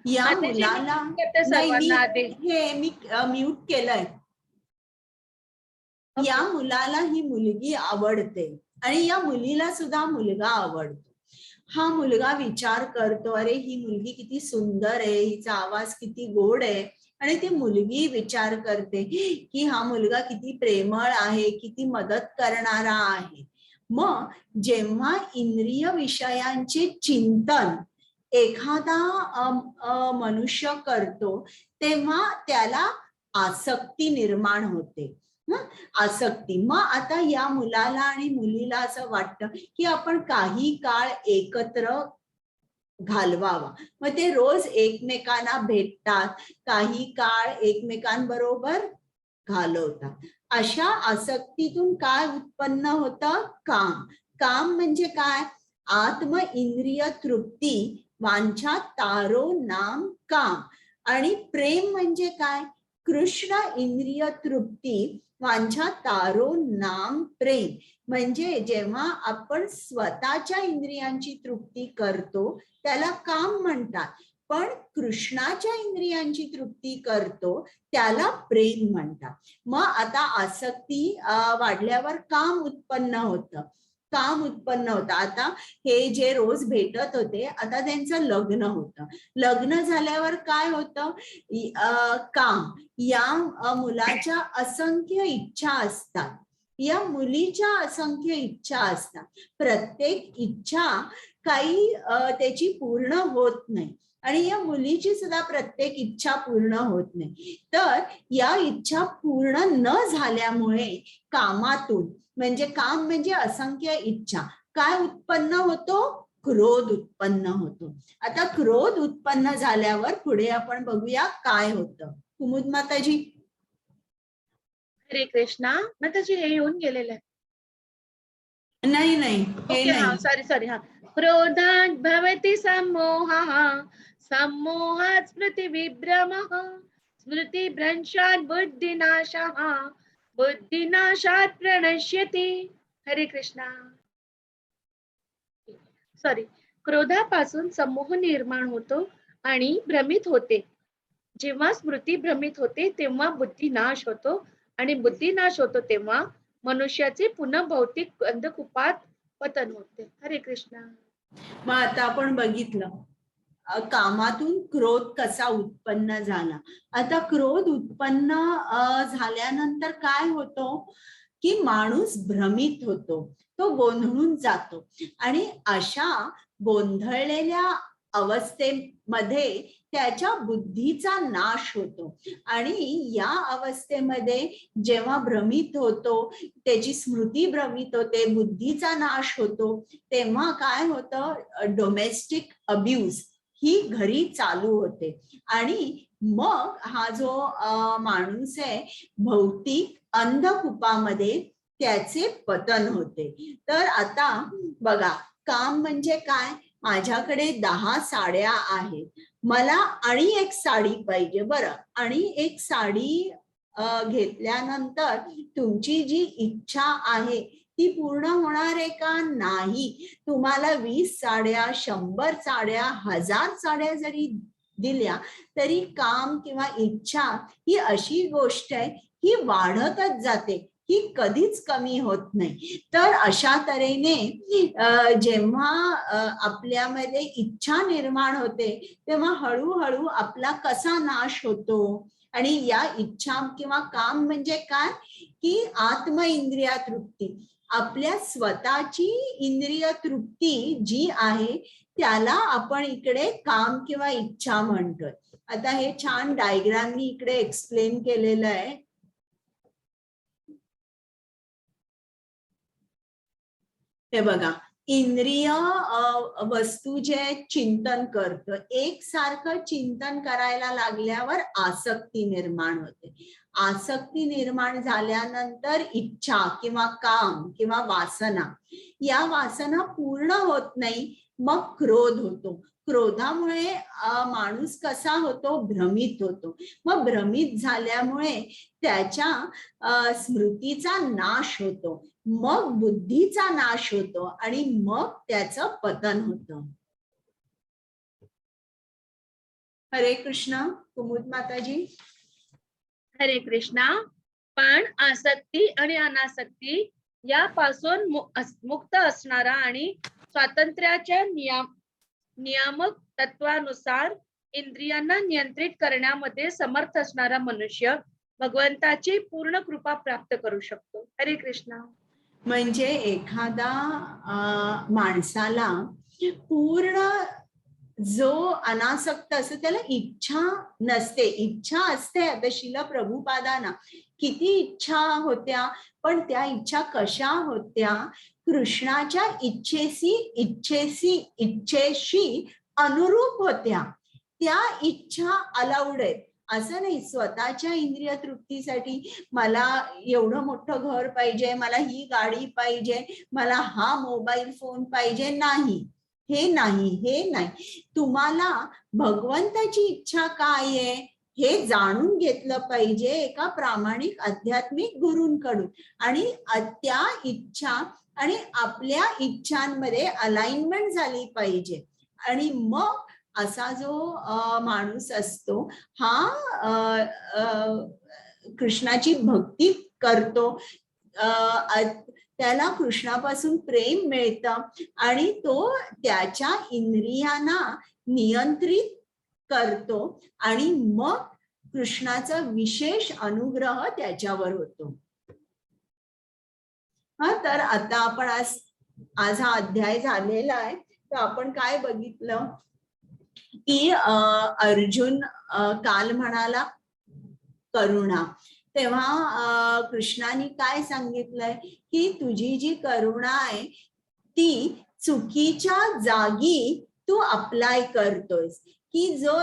या मुलाला हे मी म्यूट केलंय. या मुलाला ही मुलगी आवडते आणि या मुलीला सुद्धा मुलगा आवडतो. हा मुलगा विचार करतो, अरे ही मुलगी किती सुंदर आहे, हिचा आवाज किती गोड आहे. आणि ती मुलगी विचार करते की हा मुलगा किती प्रेमळ आहे, किती मदत करणारा आहे. मग जेव्हा इंद्रिय विषयांचे चिंतन एखादा मनुष्य करतो तेव्हा त्याला आसक्ती निर्माण होते. आसक्ती. मग आता या मुलाला आणि मुलीला असं वाटतं की आपण काही काळ एकत्र घालवावा. मग ते रोज एकमेकांना भेटतात, काही काळ एकमेकांबरोबर घालवतात. अशा आसक्तीतून काय उत्पन्न होतं? काम. काम म्हणजे काय? आत्म इंद्रिय तृप्ती, वांछा तारो नाम काम. आणि प्रेम म्हणजे काय? कृष्ण इंद्रिय तृप्ती, वांछा तारो नाम प्रेम. म्हणजे जेव्हा आपण स्वतःच्या इंद्रियांची तृप्ती करतो त्याला काम म्हणतात, पण कृष्णाच्या इंद्रियांची तृप्ती करतो त्याला प्रेम म्हणतात. मग आता आसक्ती वाढल्यावर काम उत्पन्न होतं. आता हे जे रोज भेटत होते, आता त्यांचं लग्न होतं. लग्न झाल्यावर काय होतं? काम. या मुलाच्या असंख्य इच्छा असतात, या मुलीच्या असंख्य इच्छा असतात. प्रत्येक इच्छा काही त्याची पूर्ण होत नाही आणि या मुलीची सुद्धा प्रत्येक इच्छा पूर्ण होत नाही. तर या इच्छा पूर्ण न झाल्यामुळे कामातून, म्हणजे काम म्हणजे असंख्य इच्छा, काय उत्पन्न होतो? क्रोध उत्पन्न होतो. आता क्रोध उत्पन्न झाल्यावर पुढे आपण बघूया काय होतं. कुमुद माताजी. हरे कृष्णा. माताजी हे येऊन गेलेलं आहे. नाही हे नाही. सॉरी. क्रोधात् भवति सम्मोहः, सम्मोहात् स्मृतिविभ्रमः, स्मृतिभ्रंशात् बुद्धिनाशः, बुद्धिनाशात् प्रणश्यति. हरे कृष्णा. क्रोधापासून सम्मोह निर्माण होतो आणि भ्रमित होते. जेव्हा स्मृती भ्रमित होते तेव्हा बुद्धिनाश होतो आणि बुद्धिनाश होतो तेव्हा मनुष्याचे पुन्हा भौतिक अंधकूपात पतन होते. हरे कृष्णा. मग आता आपण बघितलं कामातून क्रोध कसा उत्पन्न झाला. आता क्रोध उत्पन्न झाल्यानंतर काय होतो की माणूस भ्रमित होतो, तो गोंधळून जातो आणि अशा गोंधळलेल्या अवस्थेमध्ये त्याच्या बुद्धीचा नाश होतो. आणि या अवस्थेमध्ये जेव्हा भ्रमित होतो, त्याची स्मृती भ्रमित होते, बुद्धीचा नाश होतो, तेव्हा काय होतं? डोमेस्टिक अब्यूज ही घरी चालू होते आणि मग हा जो माणूस आहे भौतिक अंधकूपामध्ये त्याचे पतन होते. तर आता बघा, काम म्हणजे काय? माझ्याकडे 10 साड्या आहेत, मला आणि एक साडी पाहिजे. बरं, आणि एक साडी घेतल्यानंतर तुमची जी इच्छा आहे ती पूर्ण होणार आहे का? नाही. तुम्हाला 20 साड्या, 100 साड्या, 1000 साड्या जरी दिल्या तरी काम किंवा इच्छा ही अशी गोष्ट आहे, ही वाढतच जाते, ही कधीच कमी होत नाही. तर अशा तऱ्हेने जेव्हा आपल्यामध्ये इच्छा निर्माण होते तेव्हा हळूहळू आपला कसा नाश होतो. आणि या इच्छा किंवा काम म्हणजे काय की आत्म इंद्रिया तृप्ती, आपल्या स्वतःची इंद्रिय तृप्ती जी आहे त्याला आपण इकडे काम किंवा इच्छा म्हणतोय. आता हे छान डायग्राम मी इकडे एक्सप्लेन केलेलं आहे. हे बघा, इंद्रिय वस्तू जे चिंतन करतो, एकसारखं चिंतन करायला लागल्यावर आसक्ती निर्माण होते. आसक्ती निर्माण झाल्यानंतर इच्छा किंवा काम किंवा वासना, या वासना पूर्ण होत नाही, मग क्रोध होतो. क्रोधामुळे माणूस कसा होतो, भ्रमित होतो. मग भ्रमित झाल्यामुळे त्याच्या स्मृतीचा नाश होतो, मग बुद्धीचा नाश होतो आणि मग त्याचं पतन होतं. हरे कृष्ण. कुमुद माताजी. हरे कृष्णा. पण आसक्ती आणि अनासक्ती यापासून मुक्त असणारा आणि स्वातंत्र्याच्या नियामक तत्वानुसार इंद्रियांना नियंत्रित करण्यामध्ये समर्थ असणारा मनुष्य भगवंताची पूर्ण कृपा प्राप्त करू शकतो. हरे कृष्णा. म्हणजे एखादा माणसाला पूर्ण जो अनासक्त असतो त्याला इच्छा नसते. इच्छा असते. आता शिला प्रभुपादांना किती इच्छा होत्या, पण त्या इच्छा कशा होत्या, कृष्णाच्या इच्छेशी अनुरूप होत्या. त्या इच्छा अलाउड आहेत. असं नाही स्वतःच्या इंद्रिय तृप्तीसाठी मला एवढं मोठं घर पाहिजे, मला ही गाडी पाहिजे, मला हा मोबाईल फोन पाहिजे, नाही, हे नाही, हे नाही. तुम्हाला भगवंताची इच्छा काय आहे हे जाणून घेतलं पाहिजे एका प्रामाणिक आध्यात्मिक गुरूंकडून. आणि त्या इच्छा आणि आपल्या इच्छांमध्ये अलाइनमेंट झाली पाहिजे. आणि मग असा जो माणूस असतो हा कृष्णाची भक्ती करतो, त्याला कृष्णापासून प्रेम मिळतं आणि तो त्याच्या इंद्रियांना नियंत्रित करतो आणि मग कृष्णाचा विशेष अनुग्रह त्याच्यावर होतो. तर आता आपण आज हा अध्याय झालेला आहे. तर आपण काय बघितलं की अर्जुन काल म्हणाला करुणा, तेव्हा कृष्णाने काय सांगितलंय की तुझी जी करुणा आहे ती चुकीच्या जागी तू अप्लाय करतोयस. की जो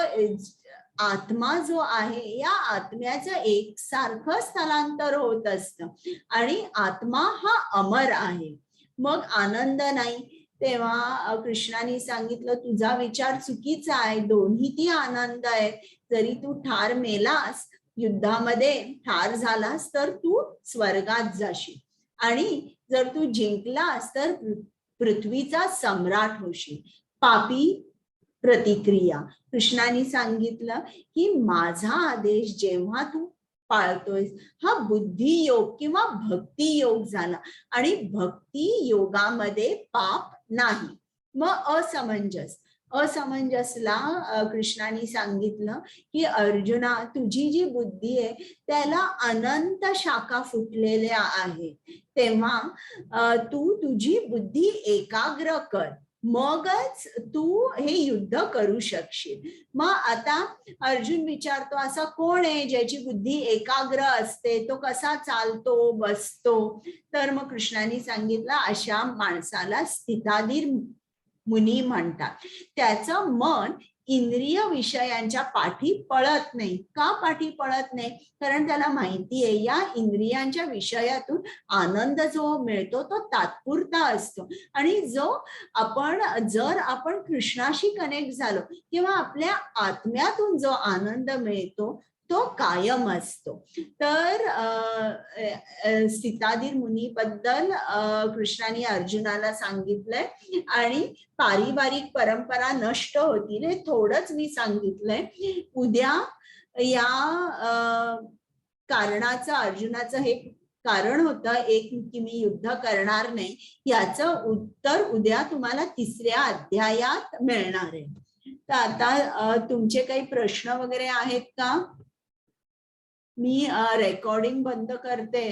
आत्मा जो आहे या आत्म्याचं एकसारखं स्थलांतर होत असतं आणि आत्मा हा अमर आहे, मग आनंद नाही. तेव्हा कृष्णाने सांगितलं तुझा विचार चुकीचा आहे, दोन्ही ती आनंद आहे. जरी तू ठार मेलास, युद्धामध्ये ठार झालास तर तू स्वर्गात जाशील आणि जर तू जिंकलास तर पृथ्वीचा सम्राट होशील. पापी प्रतिक्रिया. कृष्णाने सांगितलं की माझा आदेश जेव्हा तू पाळतोयस हा बुद्धी योग किंवा भक्ती योग झाला आणि भक्ती योगामध्ये पाप नाही. मग असमंजसला कृष्णाने सांगितलं की अर्जुना तुझी जी बुद्धी आहे त्याला अनंत शाखा फुटलेल्या आहेत, तेव्हा तू तुझी बुद्धी एकाग्र कर, मगच तू हे युद्ध करू शकशील. मग आता अर्जुन विचारतो असा कोण आहे ज्याची बुद्धी एकाग्र असते, तो कसा चालतो बसतो. तर मग कृष्णाने सांगितलं अशा माणसाला स्थिताधीर मुनी म्हणतात. त्याचं मन इंद्रिय विषयांच्या पाठी पळत नाही. का पाठी पळत नाही? कारण त्याला माहिती आहे या इंद्रियांच्या विषयातून आनंद जो मिळतो तो तात्पुरता असतो आणि जर आपण कृष्णाशी कनेक्ट झालो किंवा आपल्या आत्म्यातून जो आनंद मिळतो तो कायम असतो. तर स्थिताधीर मुनी बद्दल कृष्णाने अर्जुनाला सांगितलंय आणि पारिवारिक परंपरा नष्ट होतील हे थोडंच मी सांगितलंय. उद्या या कारणाचं अर्जुनाचं हे कारण होतं एक की मी युद्ध करणार नाही, याचं उत्तर उद्या तुम्हाला 3ऱ्या अध्यायात मिळणार आहे. तर आता तुमचे काही प्रश्न वगैरे आहेत का? मी रेकॉर्डिंग बंद करते.